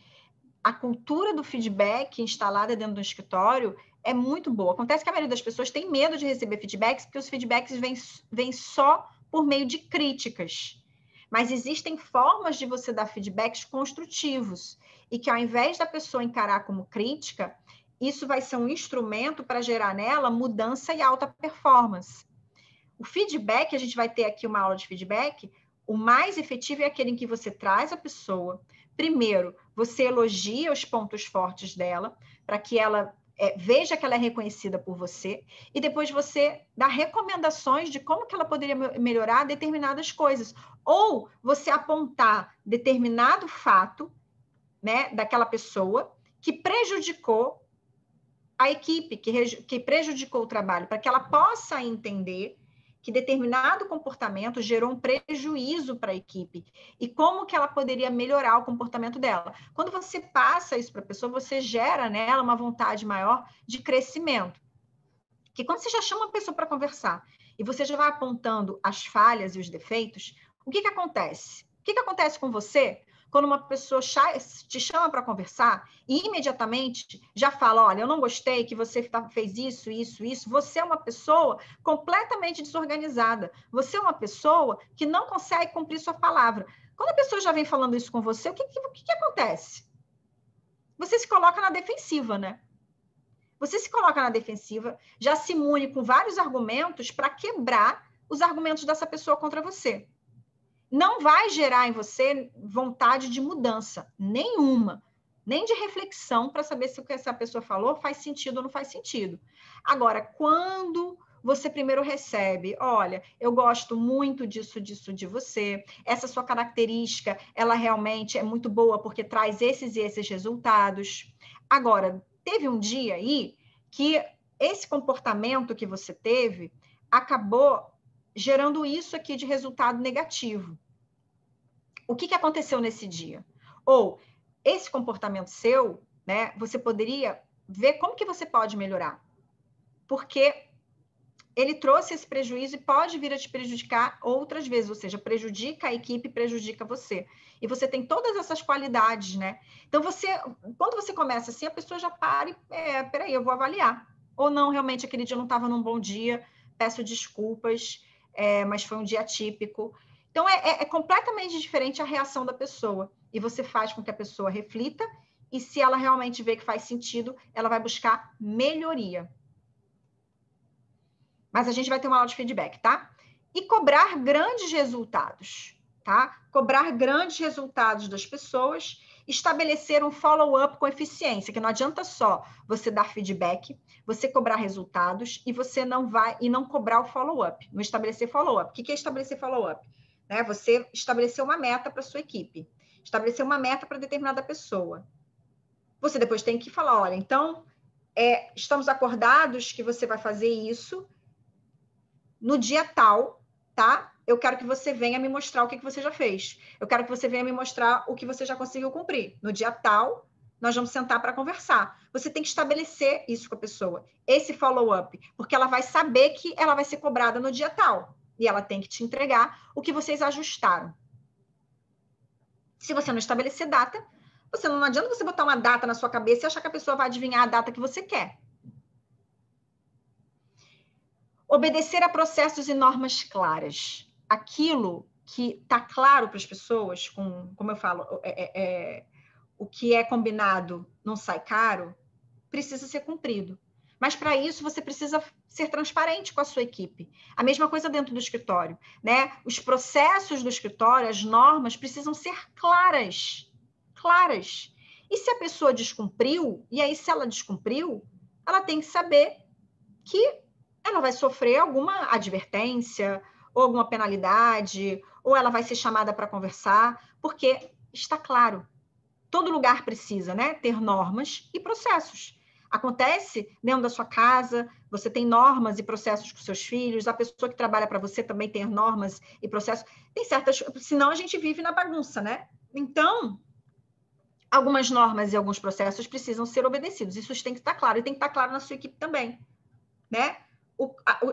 A cultura do feedback instalada dentro do escritório é muito boa. Acontece que a maioria das pessoas tem medo de receber feedbacks, porque os feedbacks vêm só por meio de críticas. Mas existem formas de você dar feedbacks construtivos e que, ao invés da pessoa encarar como crítica, isso vai ser um instrumento para gerar nela mudança e alta performance. O feedback, a gente vai ter aqui uma aula de feedback, o mais efetivo é aquele em que você traz a pessoa. Primeiro, você elogia os pontos fortes dela, para que ela veja que ela é reconhecida por você, e depois você dá recomendações de como que ela poderia melhorar determinadas coisas, ou você apontar determinado fato, né, daquela pessoa que prejudicou a equipe, que prejudicou o trabalho, para que ela possa entender que determinado comportamento gerou um prejuízo para a equipe e como que ela poderia melhorar o comportamento dela. Quando você passa isso para a pessoa, você gera nela uma vontade maior de crescimento. Porque quando você já chama a pessoa para conversar e você já vai apontando as falhas e os defeitos, o que acontece? O que acontece com você quando uma pessoa te chama para conversar e imediatamente já fala, olha, eu não gostei que você fez isso, isso, isso. Você é uma pessoa completamente desorganizada. Você é uma pessoa que não consegue cumprir sua palavra. Quando a pessoa já vem falando isso com você, o que acontece? Você se coloca na defensiva, né? você se coloca na defensiva, já se imune com vários argumentos para quebrar os argumentos dessa pessoa contra você. Não vai gerar em você vontade de mudança, nenhuma, nem de reflexão para saber se o que essa pessoa falou faz sentido ou não faz sentido. Agora, quando você primeiro recebe, olha, eu gosto muito disso de você, essa sua característica, ela realmente é muito boa porque traz esses e esses resultados. Agora, teve um dia aí que esse comportamento que você teve acabou gerando isso aqui de resultado negativo. O que aconteceu nesse dia? Ou esse comportamento seu, né, você poderia ver como que você pode melhorar. Porque ele trouxe esse prejuízo e pode vir a te prejudicar outras vezes, ou seja, prejudica a equipe, prejudica você. E você tem todas essas qualidades, né? Então, quando você começa assim, a pessoa já para e, peraí, eu vou avaliar. Ou não, realmente, aquele dia eu não estava num bom dia, peço desculpas, mas foi um dia atípico. Então, é completamente diferente a reação da pessoa. E você faz com que a pessoa reflita, e se ela realmente vê que faz sentido, ela vai buscar melhoria. Mas a gente vai ter uma aula de feedback, tá? E cobrar grandes resultados, tá? Cobrar grandes resultados das pessoas, estabelecer um follow-up com eficiência, que não adianta só você dar feedback, você cobrar resultados e você não cobrar o follow-up, não estabelecer follow-up. O que é estabelecer follow-up? Né? Você estabelecer uma meta para sua equipe, estabelecer uma meta para determinada pessoa. Você depois tem que falar, olha, então, estamos acordados que você vai fazer isso no dia tal, tá? Eu quero que você venha me mostrar o que você já fez. Eu quero que você venha me mostrar o que você já conseguiu cumprir. No dia tal, nós vamos sentar para conversar. Você tem que estabelecer isso com a pessoa, esse follow-up, porque ela vai saber que ela vai ser cobrada no dia tal. E ela tem que te entregar o que vocês ajustaram. Se você não estabelecer data, não adianta você botar uma data na sua cabeça e achar que a pessoa vai adivinhar a data que você quer. Obedecer a processos e normas claras. Aquilo que está claro para as pessoas, como eu falo, o que é combinado não sai caro, precisa ser cumprido. Mas, para isso, você precisa ser transparente com a sua equipe. A mesma coisa dentro do escritório, né? Os processos do escritório, as normas, precisam ser claras. Claras. E se a pessoa descumpriu, e aí se ela descumpriu, ela tem que saber que ela vai sofrer alguma advertência, ou alguma penalidade, ou ela vai ser chamada para conversar, porque está claro. Todo lugar precisa, né, ter normas e processos. Acontece dentro da sua casa, você tem normas e processos com seus filhos, a pessoa que trabalha para você também tem normas e processos. Tem certas, senão a gente vive na bagunça, né? Então, algumas normas e alguns processos precisam ser obedecidos. Isso tem que estar claro, e tem que estar claro na sua equipe também, né?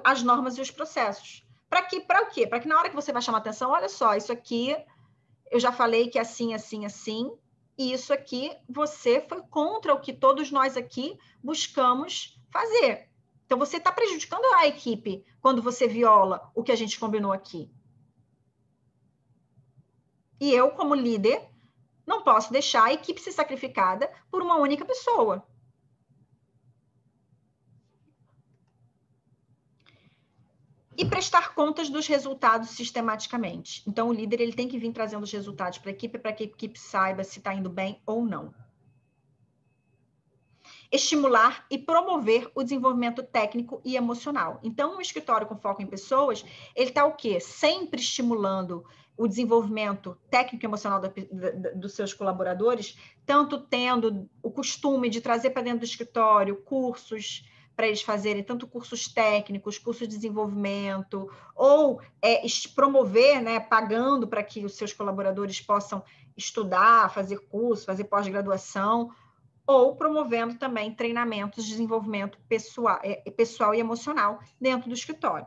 As normas e os processos. Para quê? Para que na hora que você vai chamar atenção, olha só, isso aqui eu já falei que é assim, assim, assim, e isso aqui você foi contra o que todos nós aqui buscamos fazer. Então, você está prejudicando a equipe quando você viola o que a gente combinou aqui. E eu, como líder, não posso deixar a equipe ser sacrificada por uma única pessoa. E prestar contas dos resultados sistematicamente. Então, o líder ele tem que vir trazendo os resultados para que a equipe saiba se está indo bem ou não. Estimular e promover o desenvolvimento técnico e emocional. Então, um escritório com foco em pessoas, ele está o quê? Sempre estimulando o desenvolvimento técnico e emocional dos seus colaboradores, tanto tendo o costume de trazer para dentro do escritório cursos para eles fazerem tanto cursos técnicos, cursos de desenvolvimento, ou promover, né, pagando para que os seus colaboradores possam estudar, fazer curso, fazer pós-graduação, ou promovendo também treinamentos de desenvolvimento pessoal e emocional dentro do escritório.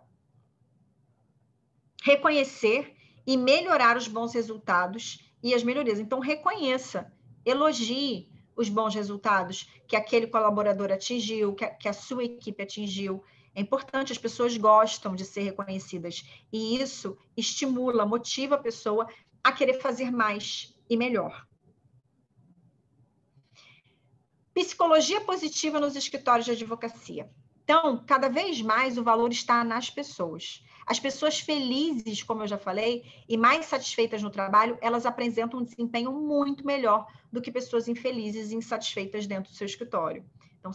Reconhecer e melhorar os bons resultados e as melhorias. Então, reconheça, elogie os bons resultados que aquele colaborador atingiu, que a sua equipe atingiu. É importante, as pessoas gostam de ser reconhecidas. E isso estimula, motiva a pessoa a querer fazer mais e melhor. Psicologia positiva nos escritórios de advocacia. Então, cada vez mais o valor está nas pessoas. As pessoas felizes, como eu já falei, e mais satisfeitas no trabalho, elas apresentam um desempenho muito melhor do que pessoas infelizes e insatisfeitas dentro do seu escritório. Então,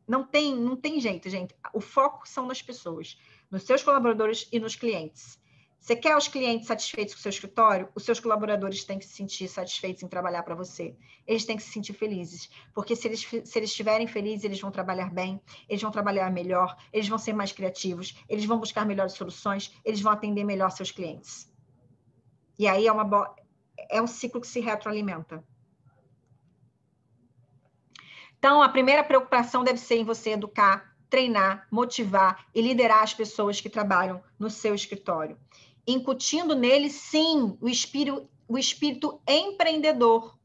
não tem jeito, gente. O foco são nas pessoas, nos seus colaboradores e nos clientes. Você quer os clientes satisfeitos com o seu escritório? Os seus colaboradores têm que se sentir satisfeitos em trabalhar para você. Eles têm que se sentir felizes. Porque se eles estiverem felizes, eles vão trabalhar bem, eles vão trabalhar melhor, eles vão ser mais criativos, eles vão buscar melhores soluções, eles vão atender melhor seus clientes. E aí é um ciclo que se retroalimenta. Então, a primeira preocupação deve ser em você educar, treinar, motivar e liderar as pessoas que trabalham no seu escritório, incutindo neles, sim, o espírito empreendedor.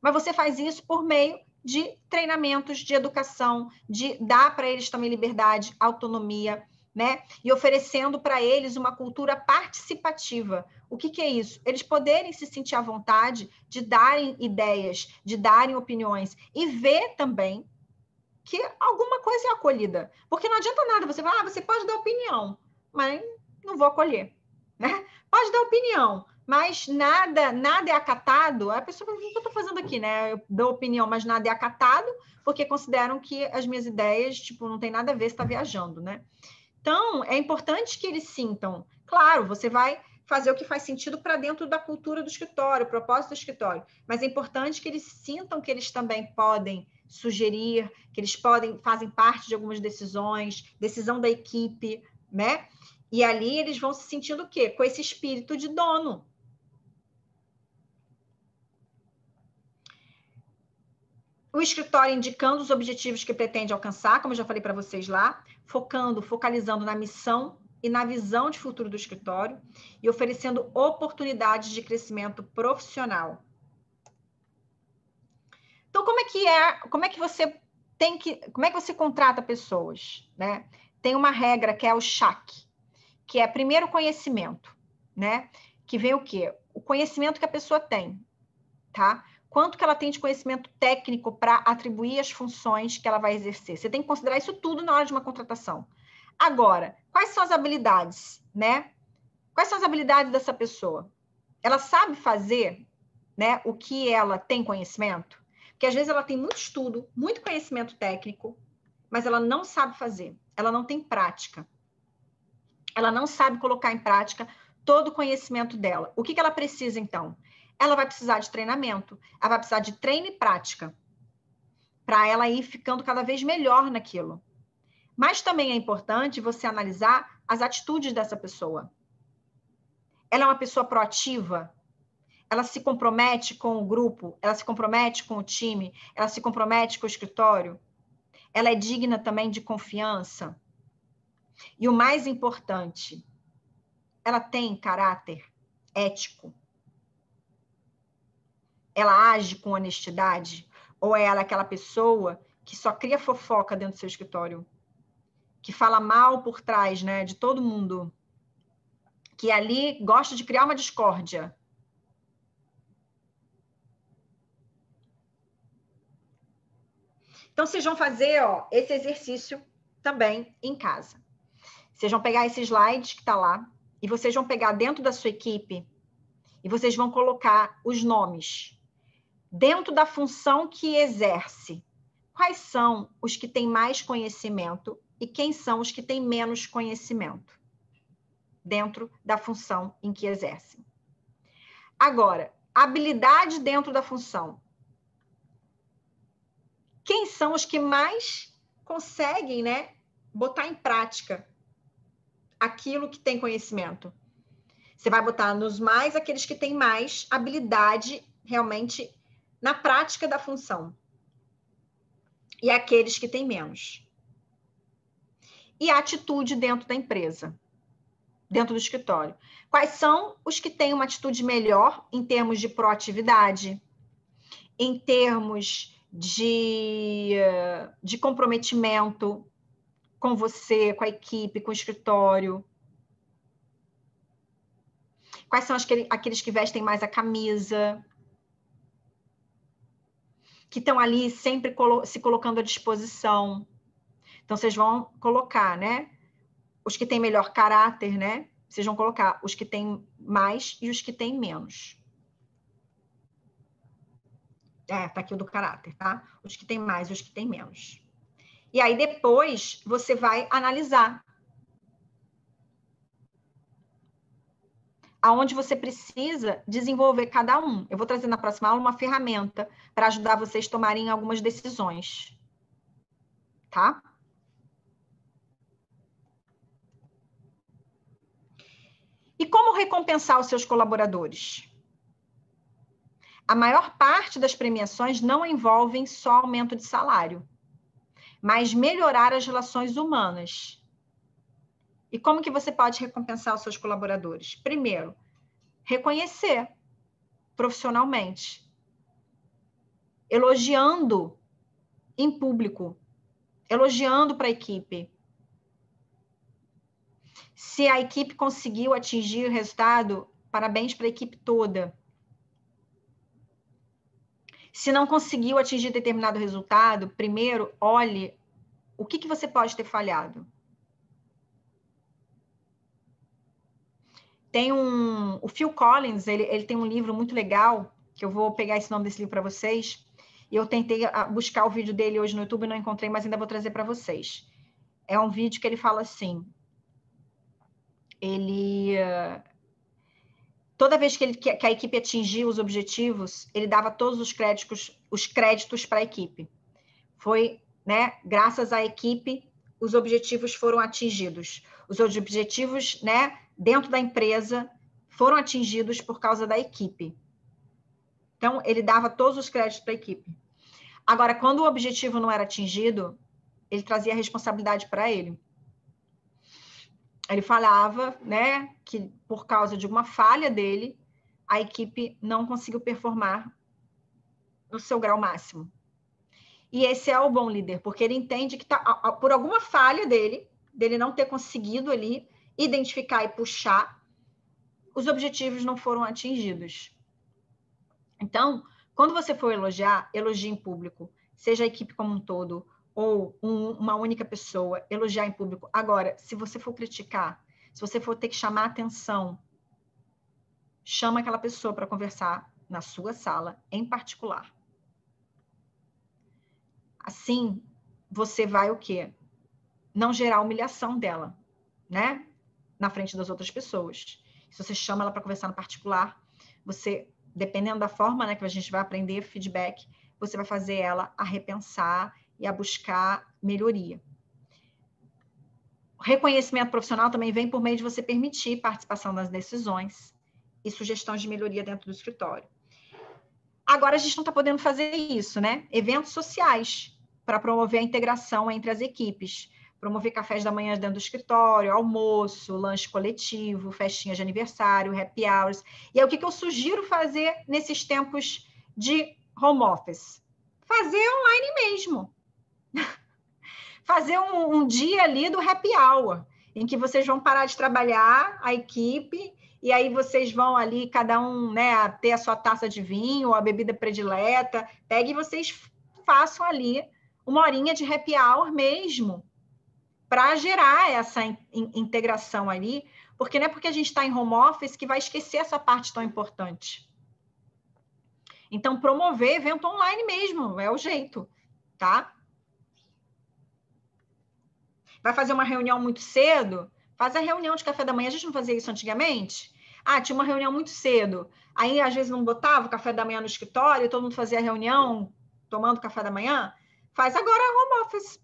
Mas você faz isso por meio de treinamentos, de educação, de dar para eles também liberdade, autonomia, né? E oferecendo para eles uma cultura participativa. O que é isso? Eles poderem se sentir à vontade de darem ideias, de darem opiniões e ver também que alguma coisa é acolhida. Porque não adianta nada você falar, você pode dar opinião, mas não vou acolher, né? Pode dar opinião, mas nada é acatado. A pessoa fala, o que eu estou fazendo aqui, né? Eu dou opinião, mas nada é acatado, porque consideram que as minhas ideias, tipo, não tem nada a ver se está viajando, né? Então, é importante que eles sintam. Claro, você vai fazer o que faz sentido para dentro da cultura do escritório, o propósito do escritório, mas é importante que eles sintam que eles também podem sugerir, que eles fazem parte de algumas decisões, decisão da equipe, né? E ali eles vão se sentindo o quê? Com esse espírito de dono. O escritório indicando os objetivos que pretende alcançar, como eu já falei para vocês lá, focalizando na missão e na visão de futuro do escritório e oferecendo oportunidades de crescimento profissional. Então, como é que você contrata pessoas, né? Tem uma regra que é o CHAC, que é primeiro conhecimento, né? Que vem o quê? O conhecimento que a pessoa tem, tá? Quanto que ela tem de conhecimento técnico para atribuir as funções que ela vai exercer. Você tem que considerar isso tudo na hora de uma contratação. Agora, quais são as habilidades, né? Quais são as habilidades dessa pessoa? Ela sabe fazer, né, o que ela tem conhecimento? Porque às vezes ela tem muito estudo, muito conhecimento técnico, mas ela não sabe fazer, ela não tem prática. Ela não sabe colocar em prática todo o conhecimento dela. O que ela precisa, então? Ela vai precisar de treinamento, ela vai precisar de treino e prática, para ela ir ficando cada vez melhor naquilo. Mas também é importante você analisar as atitudes dessa pessoa. Ela é uma pessoa proativa? Ela se compromete com o grupo? Ela se compromete com o time? Ela se compromete com o escritório? Ela é digna também de confiança? E o mais importante, ela tem caráter ético? Ela age com honestidade? Ou é ela aquela pessoa que só cria fofoca dentro do seu escritório? Que fala mal por trás, né, de todo mundo? Que ali gosta de criar uma discórdia? Então, vocês vão fazer esse exercício também em casa. Vocês vão pegar esse slide que está lá e vocês vão pegar dentro da sua equipe e vocês vão colocar os nomes dentro da função que exerce. Quais são os que têm mais conhecimento e quem são os que têm menos conhecimento dentro da função em que exercem. Agora, habilidade dentro da função. Quem são os que mais conseguem, né, botar em prática aquilo que tem conhecimento? Você vai botar nos mais aqueles que têm mais habilidade realmente na prática da função. E aqueles que têm menos. E a atitude dentro da empresa, dentro do escritório. Quais são os que têm uma atitude melhor em termos de proatividade, em termos de comprometimento com você, com a equipe, com o escritório? Quais são aqueles que vestem mais a camisa? que estão ali sempre se colocando à disposição. Então, vocês vão colocar, né? Os que têm melhor caráter, né? Vocês vão colocar os que têm mais e os que têm menos. Tá aqui o do caráter, tá? Os que têm mais e os que têm menos. E aí, depois, você vai analisar aonde você precisa desenvolver cada um. Eu vou trazer na próxima aula uma ferramenta para ajudar vocês a tomarem algumas decisões. Tá? E como recompensar os seus colaboradores? A maior parte das premiações não envolvem só aumento de salário, mas melhorar as relações humanas. E como que você pode recompensar os seus colaboradores? Primeiro, reconhecer profissionalmente, elogiando em público, elogiando para a equipe. Se a equipe conseguiu atingir o resultado, parabéns para a equipe toda. Se não conseguiu atingir determinado resultado, primeiro, olhe o que você pode ter falhado. Tem o Phil Collins, ele tem um livro muito legal, que eu vou pegar esse nome desse livro para vocês, e eu tentei buscar o vídeo dele hoje no YouTube, não encontrei, mas ainda vou trazer para vocês. É um vídeo que ele fala assim, toda vez que a equipe atingia os objetivos, ele dava todos os créditos para a equipe. Foi, né, graças à equipe, os objetivos foram atingidos. Os objetivos, né, dentro da empresa foram atingidos por causa da equipe. Então, ele dava todos os créditos para a equipe. Agora, quando o objetivo não era atingido, ele trazia a responsabilidade para ele. Ele falava, né, que por causa de uma falha dele, a equipe não conseguiu performar no seu grau máximo. E esse é o bom líder, porque ele entende que por alguma falha dele não ter conseguido ali identificar e puxar, os objetivos não foram atingidos. Então, quando você for elogiar, elogie em público, seja a equipe como um todo, ou uma única pessoa, elogiar em público. Agora, se você for criticar, se você for ter que chamar a atenção, chama aquela pessoa para conversar na sua sala, em particular. Assim, você vai o quê? Não gerar humilhação dela, né? Na frente das outras pessoas. Se você chama ela para conversar no particular, você, dependendo da forma, né, que a gente vai aprender feedback, você vai fazer ela a repensar e a buscar melhoria. O reconhecimento profissional também vem por meio de você permitir participação nas decisões e sugestões de melhoria dentro do escritório. Agora, a gente não está podendo fazer isso, né? Eventos sociais para promover a integração entre as equipes. Promover cafés da manhã dentro do escritório, almoço, lanche coletivo, festinhas de aniversário, happy hours. E aí, o que eu sugiro fazer nesses tempos de home office? Fazer online mesmo. Fazer um dia ali do happy hour, em que vocês vão parar de trabalhar, a equipe, e aí vocês vão ali, cada um, né, ter a sua taça de vinho, ou a bebida predileta, pegue e vocês façam ali uma horinha de happy hour mesmo, para gerar essa integração ali, porque não é porque a gente está em home office que vai esquecer essa parte tão importante. Então, promover evento online mesmo, é o jeito, tá? Vai fazer uma reunião muito cedo? Faz a reunião de café da manhã. A gente não fazia isso antigamente? Tinha uma reunião muito cedo. Aí, às vezes, não botava o café da manhã no escritório, todo mundo fazia a reunião tomando café da manhã. Faz agora home office.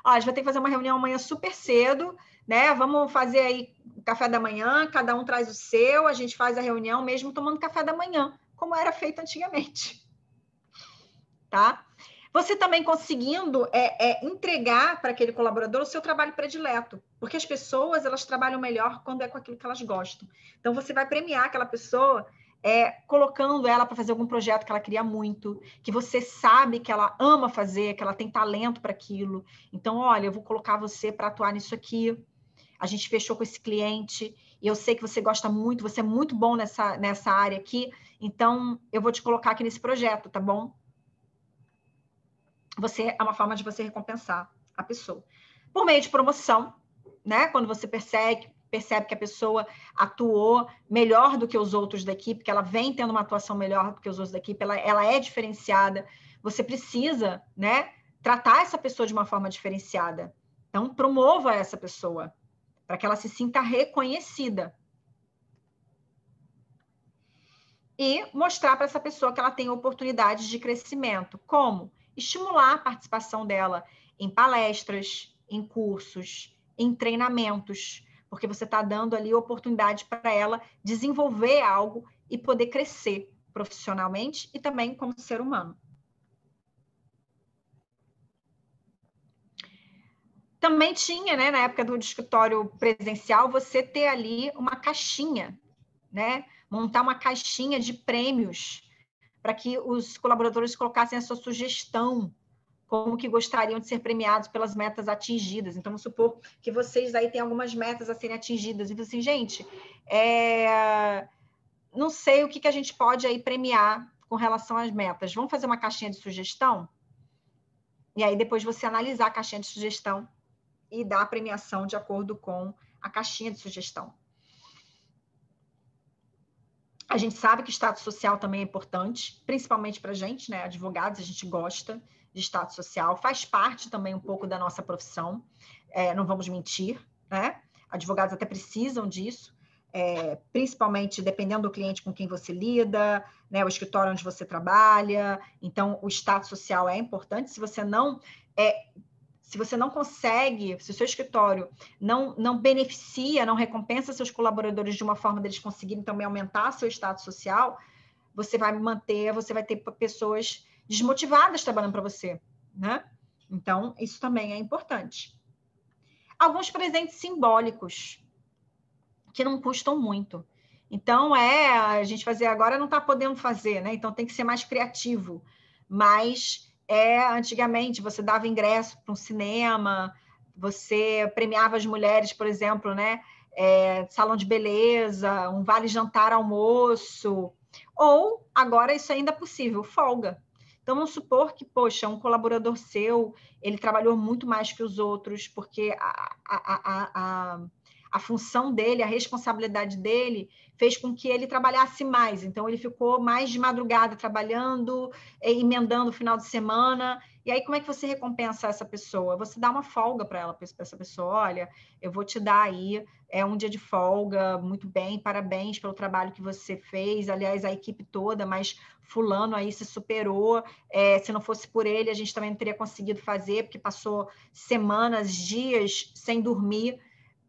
A gente vai ter que fazer uma reunião amanhã super cedo, né? Vamos fazer aí o café da manhã, cada um traz o seu, a gente faz a reunião mesmo tomando café da manhã, como era feito antigamente. Tá? Você também conseguindo entregar para aquele colaborador o seu trabalho predileto, porque as pessoas, elas trabalham melhor quando é com aquilo que elas gostam. Então, você vai premiar aquela pessoa colocando ela para fazer algum projeto que ela queria muito, que você sabe que ela ama fazer, que ela tem talento para aquilo. Então, olha, eu vou colocar você para atuar nisso aqui. A gente fechou com esse cliente e eu sei que você gosta muito, você é muito bom nessa área aqui, então eu vou te colocar aqui nesse projeto, tá bom? é uma forma de você recompensar a pessoa. Por meio de promoção, né? Quando você percebe que a pessoa atuou melhor do que os outros da equipe, que ela vem tendo uma atuação melhor do que os outros da equipe, ela é diferenciada, você precisa, né, tratar essa pessoa de uma forma diferenciada. Então, promova essa pessoa, para que ela se sinta reconhecida. E mostrar para essa pessoa que ela tem oportunidades de crescimento. Como? Estimular a participação dela em palestras, em cursos, em treinamentos, porque você está dando ali oportunidade para ela desenvolver algo e poder crescer profissionalmente e também como ser humano. Também tinha, né, na época do escritório presencial, você ter ali uma caixinha, né? Montar uma caixinha de prêmios para que os colaboradores colocassem a sua sugestão, como que gostariam de ser premiados pelas metas atingidas. Então, vamos supor que vocês aí têm algumas metas a serem atingidas. E assim, gente, não sei o que a gente pode aí premiar com relação às metas. Vamos fazer uma caixinha de sugestão? E aí, depois você analisar a caixinha de sugestão e dar a premiação de acordo com a caixinha de sugestão. A gente sabe que status social também é importante, principalmente para a gente, né? Advogados, a gente gosta de status social, faz parte também um pouco da nossa profissão, não vamos mentir, né? Advogados até precisam disso, principalmente dependendo do cliente com quem você lida, né? O escritório onde você trabalha. Então, o status social é importante. Se você não consegue, se o seu escritório não beneficia, não recompensa seus colaboradores de uma forma deles conseguirem também aumentar seu status social, você vai ter pessoas desmotivadas trabalhando para você, né? Então, isso também é importante. Alguns presentes simbólicos, que não custam muito. Então, a gente fazer agora não está podendo fazer, né? Então, tem que ser mais criativo. Mas, antigamente, você dava ingresso para um cinema, você premiava as mulheres, por exemplo, né? Salão de beleza, um vale-jantar almoço. Ou, agora, isso ainda é possível, folga. Então, vamos supor que, poxa, um colaborador seu, ele trabalhou muito mais que os outros, porque a função dele, a responsabilidade dele, fez com que ele trabalhasse mais. Então, ele ficou mais de madrugada trabalhando, emendando o final de semana. E aí, como é que você recompensa essa pessoa? Você dá uma folga para essa pessoa. Olha, eu vou te dar aí um dia de folga, muito bem, parabéns pelo trabalho que você fez. Aliás, a equipe toda, mas fulano aí se superou. Se não fosse por ele, a gente também não teria conseguido fazer, porque passou semanas, dias sem dormir,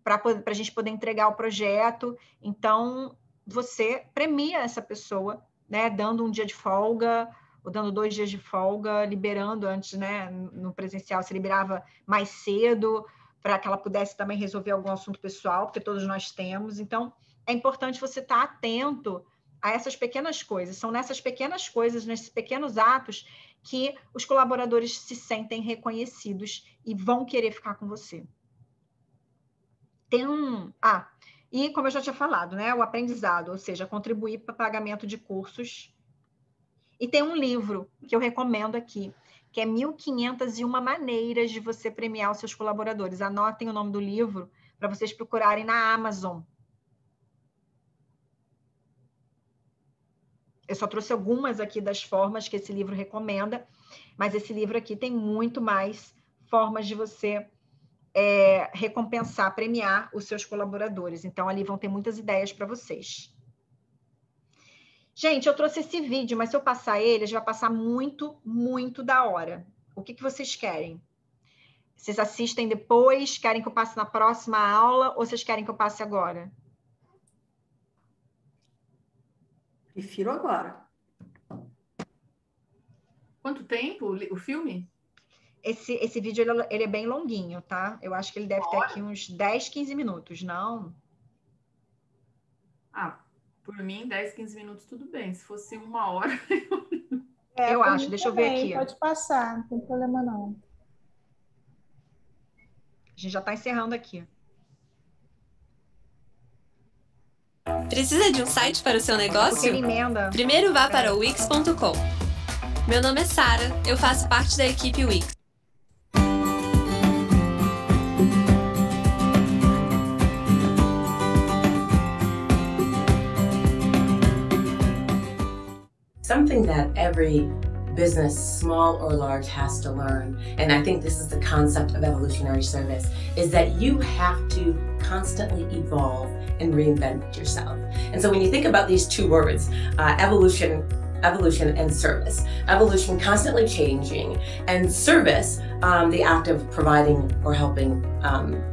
para a gente poder entregar o projeto. Então, você premia essa pessoa, né, dando um dia de folga, ou dando 2 dias de folga, liberando antes, né, no presencial, você liberava mais cedo, para que ela pudesse também resolver algum assunto pessoal, porque todos nós temos. Então, é importante você estar atento a essas pequenas coisas. São nessas pequenas coisas, nesses pequenos atos, que os colaboradores se sentem reconhecidos e vão querer ficar com você. E como eu já tinha falado, né, o aprendizado, ou seja, contribuir para o pagamento de cursos. E tem um livro que eu recomendo aqui, que é 1501 maneiras de você premiar os seus colaboradores. Anotem o nome do livro para vocês procurarem na Amazon. Eu só trouxe algumas aqui das formas que esse livro recomenda, mas esse livro aqui tem muito mais formas de você recompensar, premiar os seus colaboradores. Então, ali vão ter muitas ideias para vocês. Gente, eu trouxe esse vídeo, mas se eu passar ele, já vai passar muito, muito da hora. O que vocês querem? Vocês assistem depois? Querem que eu passe na próxima aula? Ou vocês querem que eu passe agora? Prefiro agora. Quanto tempo o filme? Esse vídeo ele é bem longuinho, tá? Eu acho que ele deve ter aqui uns 10, 15 minutos, não? Por mim, 10, 15 minutos, tudo bem. Se fosse 1 hora... eu acho, deixa eu ver aqui. Pode passar, não tem problema não. A gente já está encerrando aqui. Precisa de um site para o seu negócio? Primeiro vá para o Wix.com. Meu nome é Sara, eu faço parte da equipe Wix. Something that every business, small or large, has to learn, and I think this is the concept of evolutionary service, is that you have to constantly evolve and reinvent yourself. And so when you think about these two words, evolution and service. Evolution, constantly changing, and service, the act of providing or helping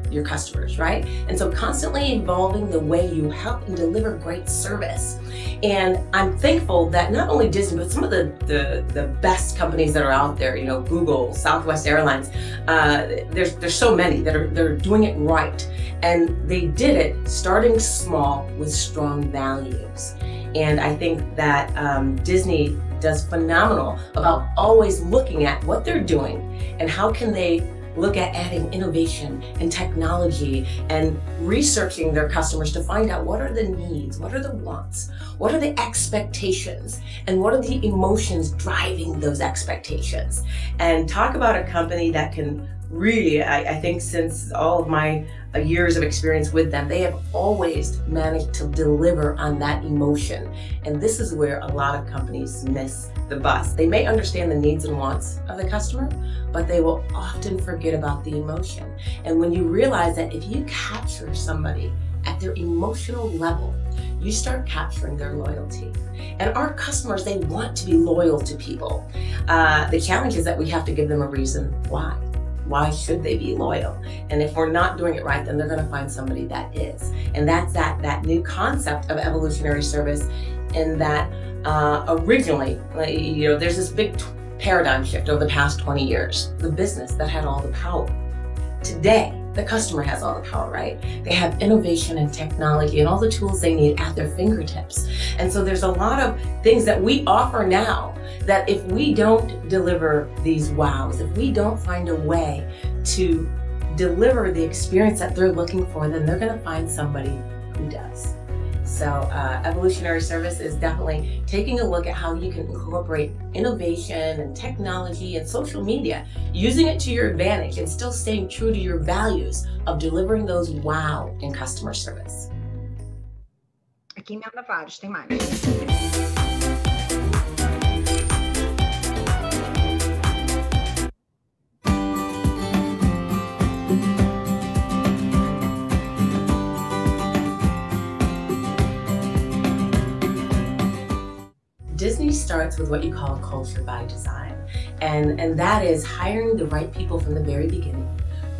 your customers, right? And so constantly evolving the way you help and deliver great service. And I'm thankful that not only Disney, but some of the best companies that are out there, you know, Google, Southwest Airlines, there's so many that are doing it right. And they did it starting small with strong values. And I think that Disney does phenomenal about always looking at what they're doing and how can they look at adding innovation and technology and researching their customers to find out what are the needs, what are the wants, what are the expectations, and what are the emotions driving those expectations. And talk about a company that can really, I think since all of my years of experience with them, they have always managed to deliver on that emotion. And this is where a lot of companies miss the bus. They may understand the needs and wants of the customer, but they will often forget about the emotion. And when you realize that if you capture somebody at their emotional level, you start capturing their loyalty. And our customers, they want to be loyal to people. The challenge is that we have to give them a reason why. Why should they be loyal? And if we're not doing it right, then they're going to find somebody that is. And that's that new concept of evolutionary service, in that originally, you know, there's this big paradigm shift over the past 20 years. The business that had all the power. Today, the customer has all the power, right? They have innovation and technology and all the tools they need at their fingertips. And so there's a lot of things that we offer now that if we don't deliver these wows, if we don't find a way to deliver the experience that they're looking for, then they're going to find somebody who does. So evolutionary service is definitely taking a look at how you can incorporate innovation and technology and social media, using it to your advantage and still staying true to your values of delivering those wow in customer service. Aqui emenda vários, tem mais. Disney starts with what you call culture by design, and that is hiring the right people from the very beginning,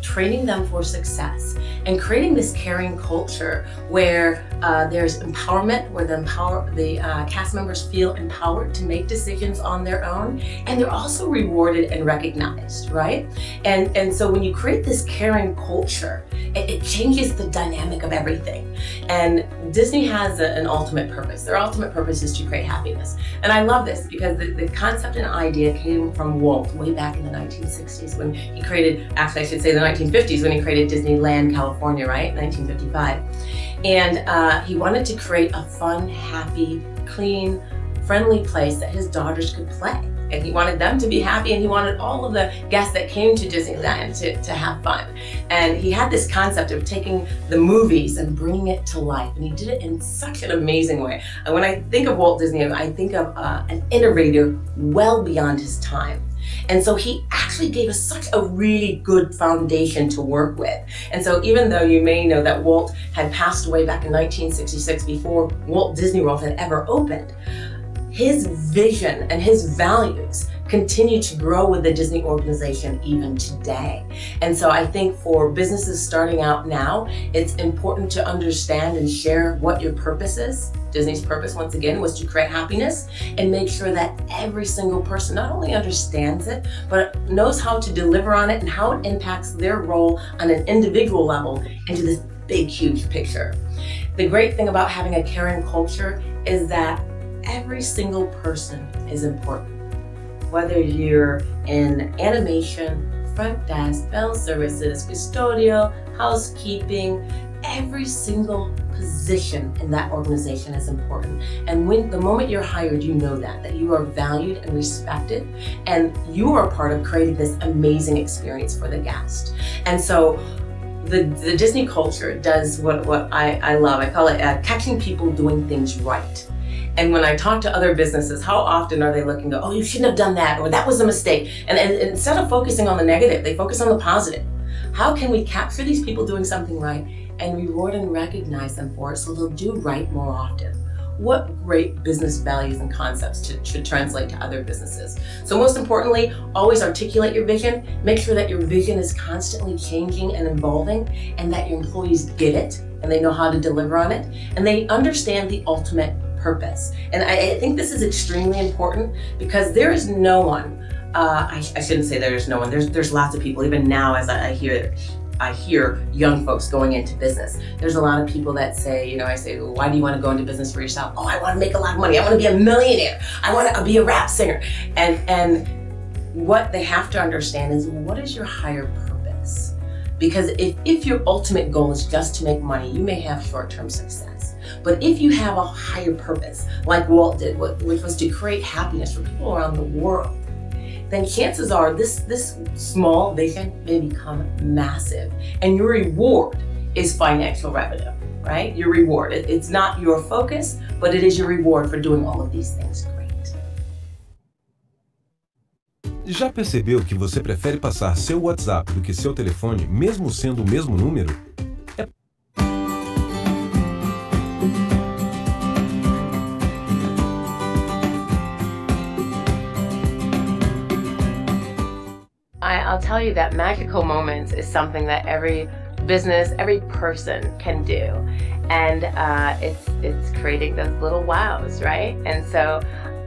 training them for success, and creating this caring culture where there's empowerment, where the cast members feel empowered to make decisions on their own, and they're also rewarded and recognized, right? And so when you create this caring culture, it changes the dynamic of everything. And Disney has an ultimate purpose. Their ultimate purpose is to create happiness. And I love this because the concept and idea came from Walt way back in the 1960s when he created, actually I should say the 1950s, when he created Disneyland, California, right? 1955. And he wanted to create a fun, happy, clean, friendly place that his daughters could play. And he wanted them to be happy, and he wanted all of the guests that came to Disneyland to have fun. And he had this concept of taking the movies and bringing it to life, and he did it in such an amazing way. And when I think of Walt Disney, I think of an innovator well beyond his time. And so he actually gave us such a really good foundation to work with. And so even though you may know that Walt had passed away back in 1966 before Walt Disney World had ever opened, his vision and his values continue to grow with the Disney organization even today. And so I think for businesses starting out now, it's important to understand and share what your purpose is. Disney's purpose, once again, was to create happiness and make sure that every single person not only understands it, but knows how to deliver on it and how it impacts their role on an individual level into this big, huge picture. The great thing about having a caring culture is that every single person is important. Whether you're in animation, front desk, bell services, custodial, housekeeping, every single position in that organization is important. And when the moment you're hired, you know that you are valued and respected, and you are part of creating this amazing experience for the guest. And so the Disney culture does what I love. I call it catching people doing things right. And when I talk to other businesses, how often are they looking to, oh, you shouldn't have done that, or that was a mistake? And instead of focusing on the negative, they focus on the positive. How can we capture these people doing something right and reward and recognize them for it so they'll do right more often? What great business values and concepts should translate to other businesses. So most importantly, always articulate your vision. Make sure that your vision is constantly changing and evolving, and that your employees get it and they know how to deliver on it, and they understand the ultimate purpose. And I think this is extremely important, because there is no one, I shouldn't say there is no one, there's lots of people, even now as I hear young folks going into business. There's a lot of people that say, I say, well, why do you want to go into business for yourself? Oh, I want to make a lot of money. I want to be a millionaire. I want to be a rap singer. And what they have to understand is, what is your higher purpose? Because if your ultimate goal is just to make money, you may have short-term success. But if you have a higher purpose, like Walt did, which was to create happiness for people around the world, then chances are this small vision may become massive. And your reward is financial revenue, right? Your reward. It's not your focus, but it is your reward for doing all of these things great. Já percebeu que você prefere passar seu WhatsApp do que seu telefone, mesmo sendo o mesmo número? I'll tell you that magical moments is something that every business, every person can do. And it's creating those little wows, right? And so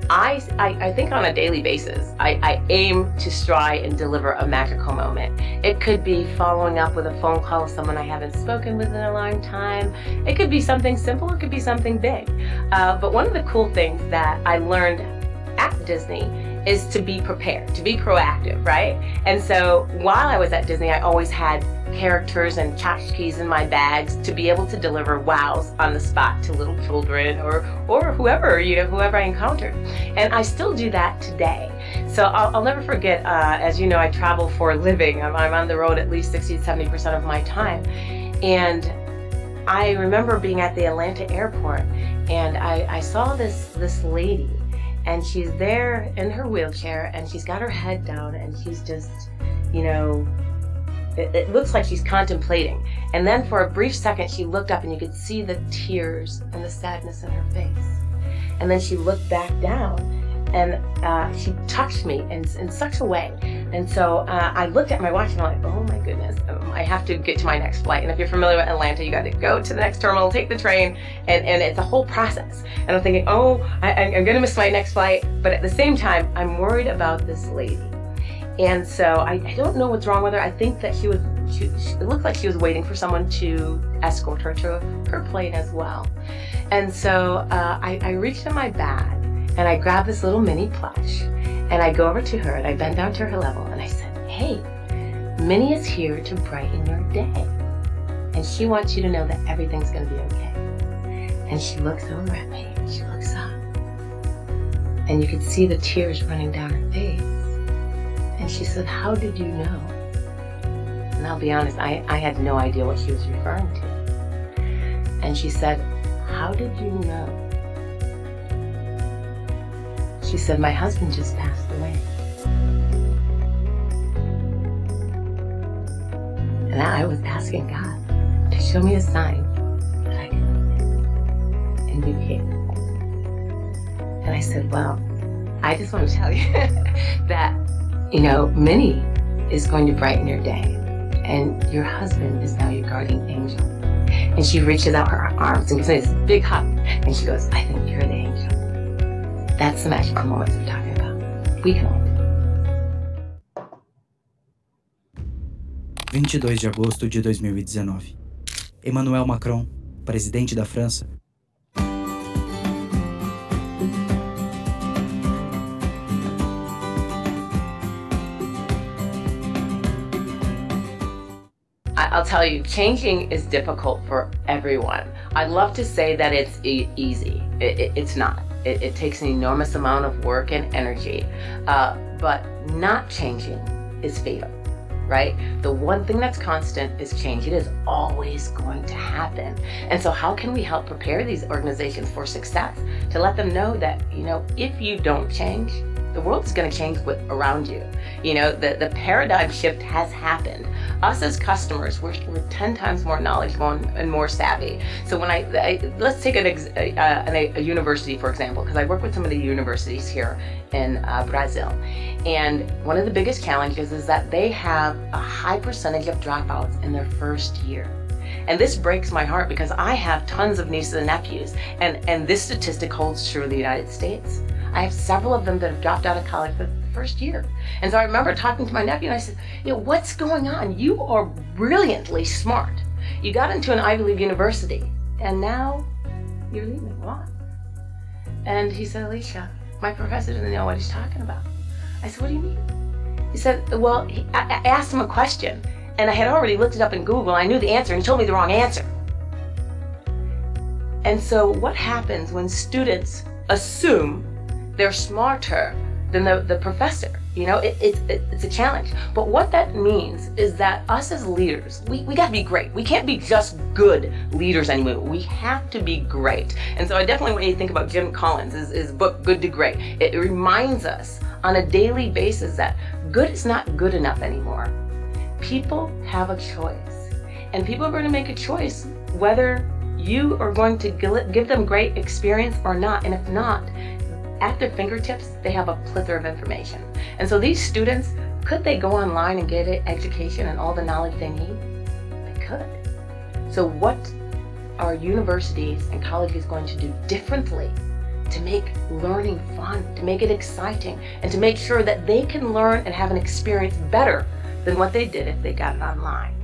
I think on a daily basis, I aim to strive and deliver a magical moment. It could be following up with a phone call with someone I haven't spoken with in a long time. It could be something simple, it could be something big. But one of the cool things that I learned at Disney is to be prepared, to be proactive, right? And so while I was at Disney, I always had characters and tchotchkes in my bags to be able to deliver wows on the spot to little children or whoever, whoever I encountered. And I still do that today. So I'll never forget, as you know, I travel for a living. I'm on the road at least 60 to 70% of my time. And I remember being at the Atlanta airport, and I saw this lady, and she's there in her wheelchair, and she's got her head down, and she's just, it looks like she's contemplating. And then for a brief second, she looked up, and you could see the tears and the sadness in her face. And then she looked back down, and she touched me in such a way. And so I looked at my watch, and I'm like, oh my goodness, I have to get to my next flight. And if you're familiar with Atlanta, you got to go to the next terminal, take the train, and it's a whole process. And I'm thinking, oh, I'm gonna miss my next flight. But at the same time, I'm worried about this lady. And so I don't know what's wrong with her. I think that it looked like she was waiting for someone to escort her to her plane as well. And so I reached in my bag, and I grabbed this little mini plush, and I go over to her, and I bend down to her level, and I said, hey, Minnie is here to brighten your day. And she wants you to know that everything's gonna be okay. And she looks over at me, and she looks up, and you could see the tears running down her face. And she said, how did you know? And I'll be honest, I had no idea what she was referring to. And she said, how did you know? She said, my husband just passed away. And I was asking God to show me a sign that I could look in and be here. And I said, well, I just want to tell you that, Minnie is going to brighten your day, and your husband is now your guardian angel. And she reaches out her arms and gives me this big hug, and she goes, I think you're the angel. That's the magical moments we're talking about. We can all do it. 22 de agosto de 2019. Emmanuel Macron, presidente da França. I'll tell you, changing is difficult for everyone. I'd love to say that it's easy. It's not. It takes an enormous amount of work and energy, but not changing is fatal, right? The one thing that's constant is change. It is always going to happen. And so how can we help prepare these organizations for success? To let them know that, if you don't change, the world is going to change around you. The paradigm shift has happened. Us as customers, we're 10 times more knowledgeable and more savvy. So when let's take a university, for example, because I work with some of the universities here in Brazil. And one of the biggest challenges is that they have a high percentage of dropouts in their first year. And this breaks my heart because I have tons of nieces and nephews, and this statistic holds true in the United States. I have several of them that have dropped out of college the first year. And so I remember talking to my nephew and I said, what's going on? You are brilliantly smart. You got into an Ivy League university and now you're leaving. Why? And he said, Alicia, my professor didn't know what he's talking about. I said, what do you mean? He said, well, I asked him a question and I had already looked it up in Google. I knew the answer and he told me the wrong answer. And so what happens when students assume they're smarter than the professor? It's a challenge. But what that means is that us as leaders, we got to be great. We can't be just good leaders anymore. We have to be great. And so I definitely want you to think about Jim Collins, his book, Good to Great. It reminds us on a daily basis that good is not good enough anymore. People have a choice. And people are going to make a choice whether you are going to give them great experience or not. And if not, at their fingertips, they have a plethora of information. And so these students, could they go online and get an education and all the knowledge they need? They could. So what are universities and colleges going to do differently to make learning fun, to make it exciting, and to make sure that they can learn and have an experience better than what they did if they got it online?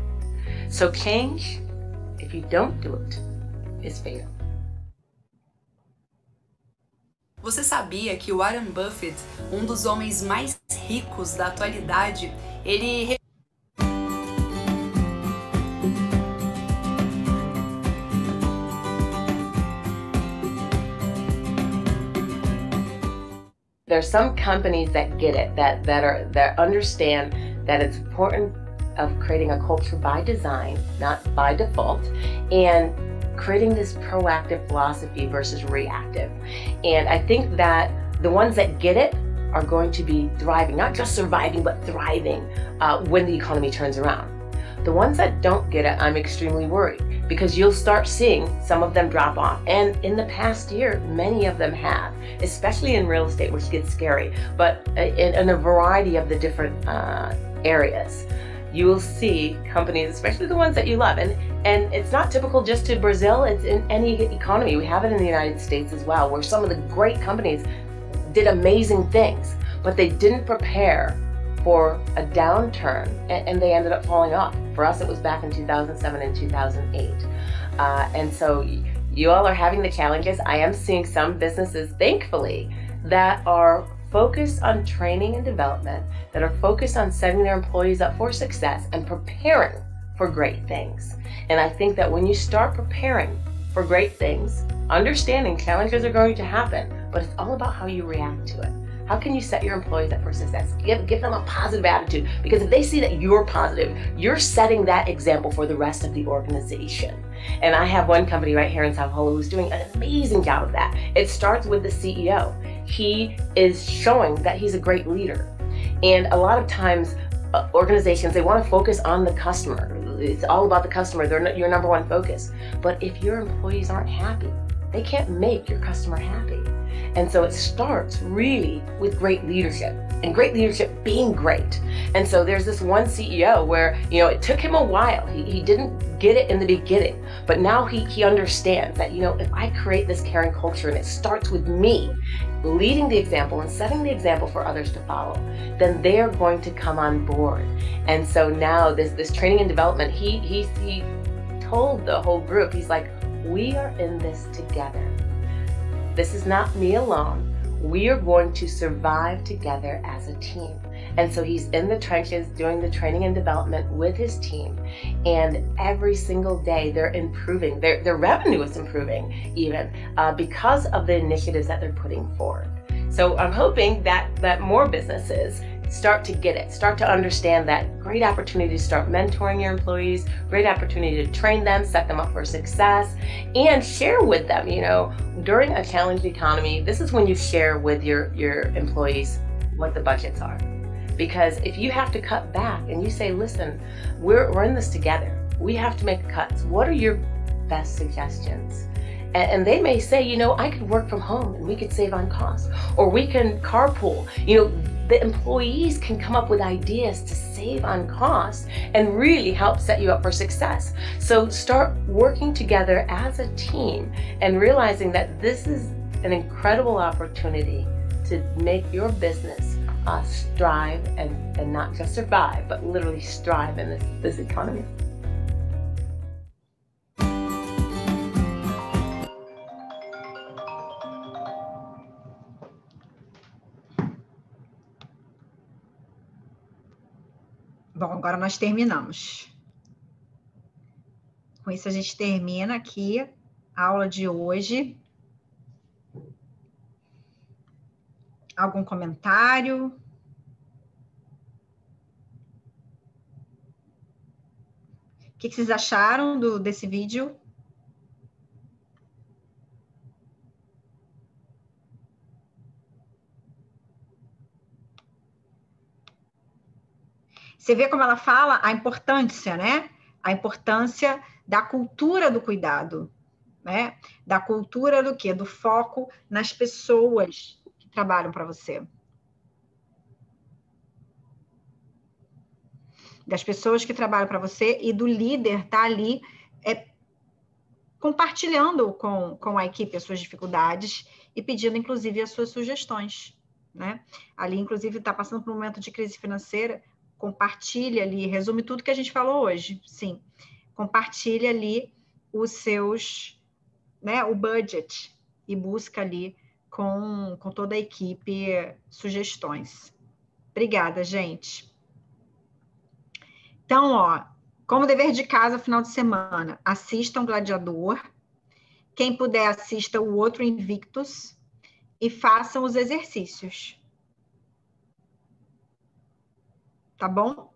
So change, if you don't do it, is fatal. Você sabia que Warren Buffett, um dos homens mais ricos da atualidade, ele... There's some companies that get it, that understand that it's important of creating a culture by design, not by default, and creating this proactive philosophy versus reactive. And I think that the ones that get it are going to be thriving, not just surviving, but thriving when the economy turns around. The ones that don't get it, I'm extremely worried, because you'll start seeing some of them drop off. And in the past year, many of them have, especially in real estate, which gets scary, but in a variety of the different areas. You will see companies, especially the ones that you love. And it's not typical just to Brazil, it's in any economy. We have it in the United States as well, where some of the great companies did amazing things, but they didn't prepare for a downturn and they ended up falling off. For us, it was back in 2007 and 2008. And so you all are having the challenges. I am seeing some businesses, thankfully, that are focused on training and development, that are focused on setting their employees up for success and preparing for great things. And I think that when you start preparing for great things, understanding challenges are going to happen, but it's all about how you react to it. How can you set your employees up for success? Give them a positive attitude, because if they see that you're positive, you're setting that example for the rest of the organization. And I have one company right here in Sao Paulo who's doing an amazing job of that. It starts with the CEO. He is showing that he's a great leader. And a lot of times, organizations, they want to focus on the customer. It's all about the customer. They're your number one focus. But if your employees aren't happy, they can't make your customer happy. And so it starts really with great leadership, and great leadership being great. And so there's this one CEO where, it took him a while. He didn't get it in the beginning, but now he understands that, if I create this caring culture and it starts with me leading the example and setting the example for others to follow, then they are going to come on board. And so now this training and development, he told the whole group, he's like, we are in this together. This is not me alone. We are going to survive together as a team. And so he's in the trenches doing the training and development with his team. And every single day they're improving. Their revenue is improving even because of the initiatives that they're putting forth. So I'm hoping that more businesses start to get it, start to understand that great opportunity to start mentoring your employees, great opportunity to train them, set them up for success, and share with them, you know, during a challenged economy, this is when you share with your employees what the budgets are. Because if you have to cut back and you say, listen, we're in this together, we have to make cuts, what are your best suggestions? And they may say, you know, I could work from home and we could save on costs, or we can carpool. You know, the employees can come up with ideas to save on costs and really help set you up for success. So start working together as a team and realizing that this is an incredible opportunity to make your business strive and not just survive, but literally strive in this economy. Bom, agora nós terminamos. Com isso, a gente termina aqui a aula de hoje. Algum comentário? O que vocês acharam desse vídeo? Você vê como ela fala a importância, né? A importância da cultura do cuidado, né? Da cultura do quê? Do foco nas pessoas que trabalham para você. Das pessoas que trabalham para você e do líder tá ali compartilhando com a equipe as suas dificuldades e pedindo, inclusive, as suas sugestões, né? Ali, inclusive, está passando por um momento de crise financeira, compartilha ali, resume tudo que a gente falou hoje, sim. Compartilha ali os seus, né, o budget e busca ali com toda a equipe sugestões. Obrigada, gente. Então, ó, como dever de casa, final de semana, assistam Gladiador. Quem puder, assista o outro Invictus e façam os exercícios. Tá bom?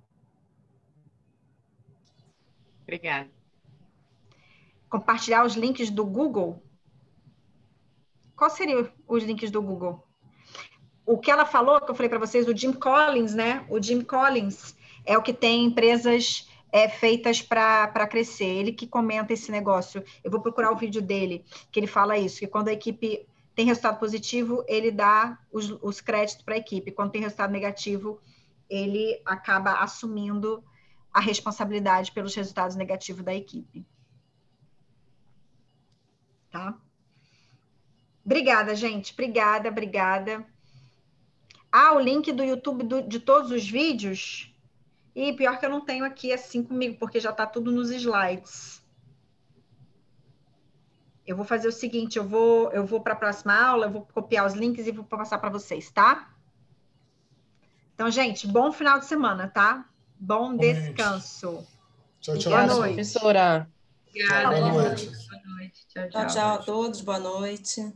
Obrigada. Compartilhar os links do Google. Qual seriam os links do Google? O que ela falou, que eu falei para vocês, o Jim Collins, né? O Jim Collins é o que tem empresas feitas para crescer. Ele que comenta esse negócio. Eu vou procurar o vídeo dele, que ele fala isso, que quando a equipe tem resultado positivo, ele dá os créditos para a equipe. Quando tem resultado negativo, ele acaba assumindo a responsabilidade pelos resultados negativos da equipe. Tá? Obrigada, gente. Obrigada, obrigada. O link do YouTube de todos os vídeos. E pior que eu não tenho aqui assim comigo, porque já está tudo nos slides. Eu vou fazer o seguinte, eu vou para a próxima aula, eu vou copiar os links e vou passar para vocês, tá? Então, gente, bom final de semana, tá? Bom descanso. Tchau, tchau. Boa noite. Professora. Obrigada. Boa noite. Boa noite. Tchau, Tchau, tchau a todos. Boa noite.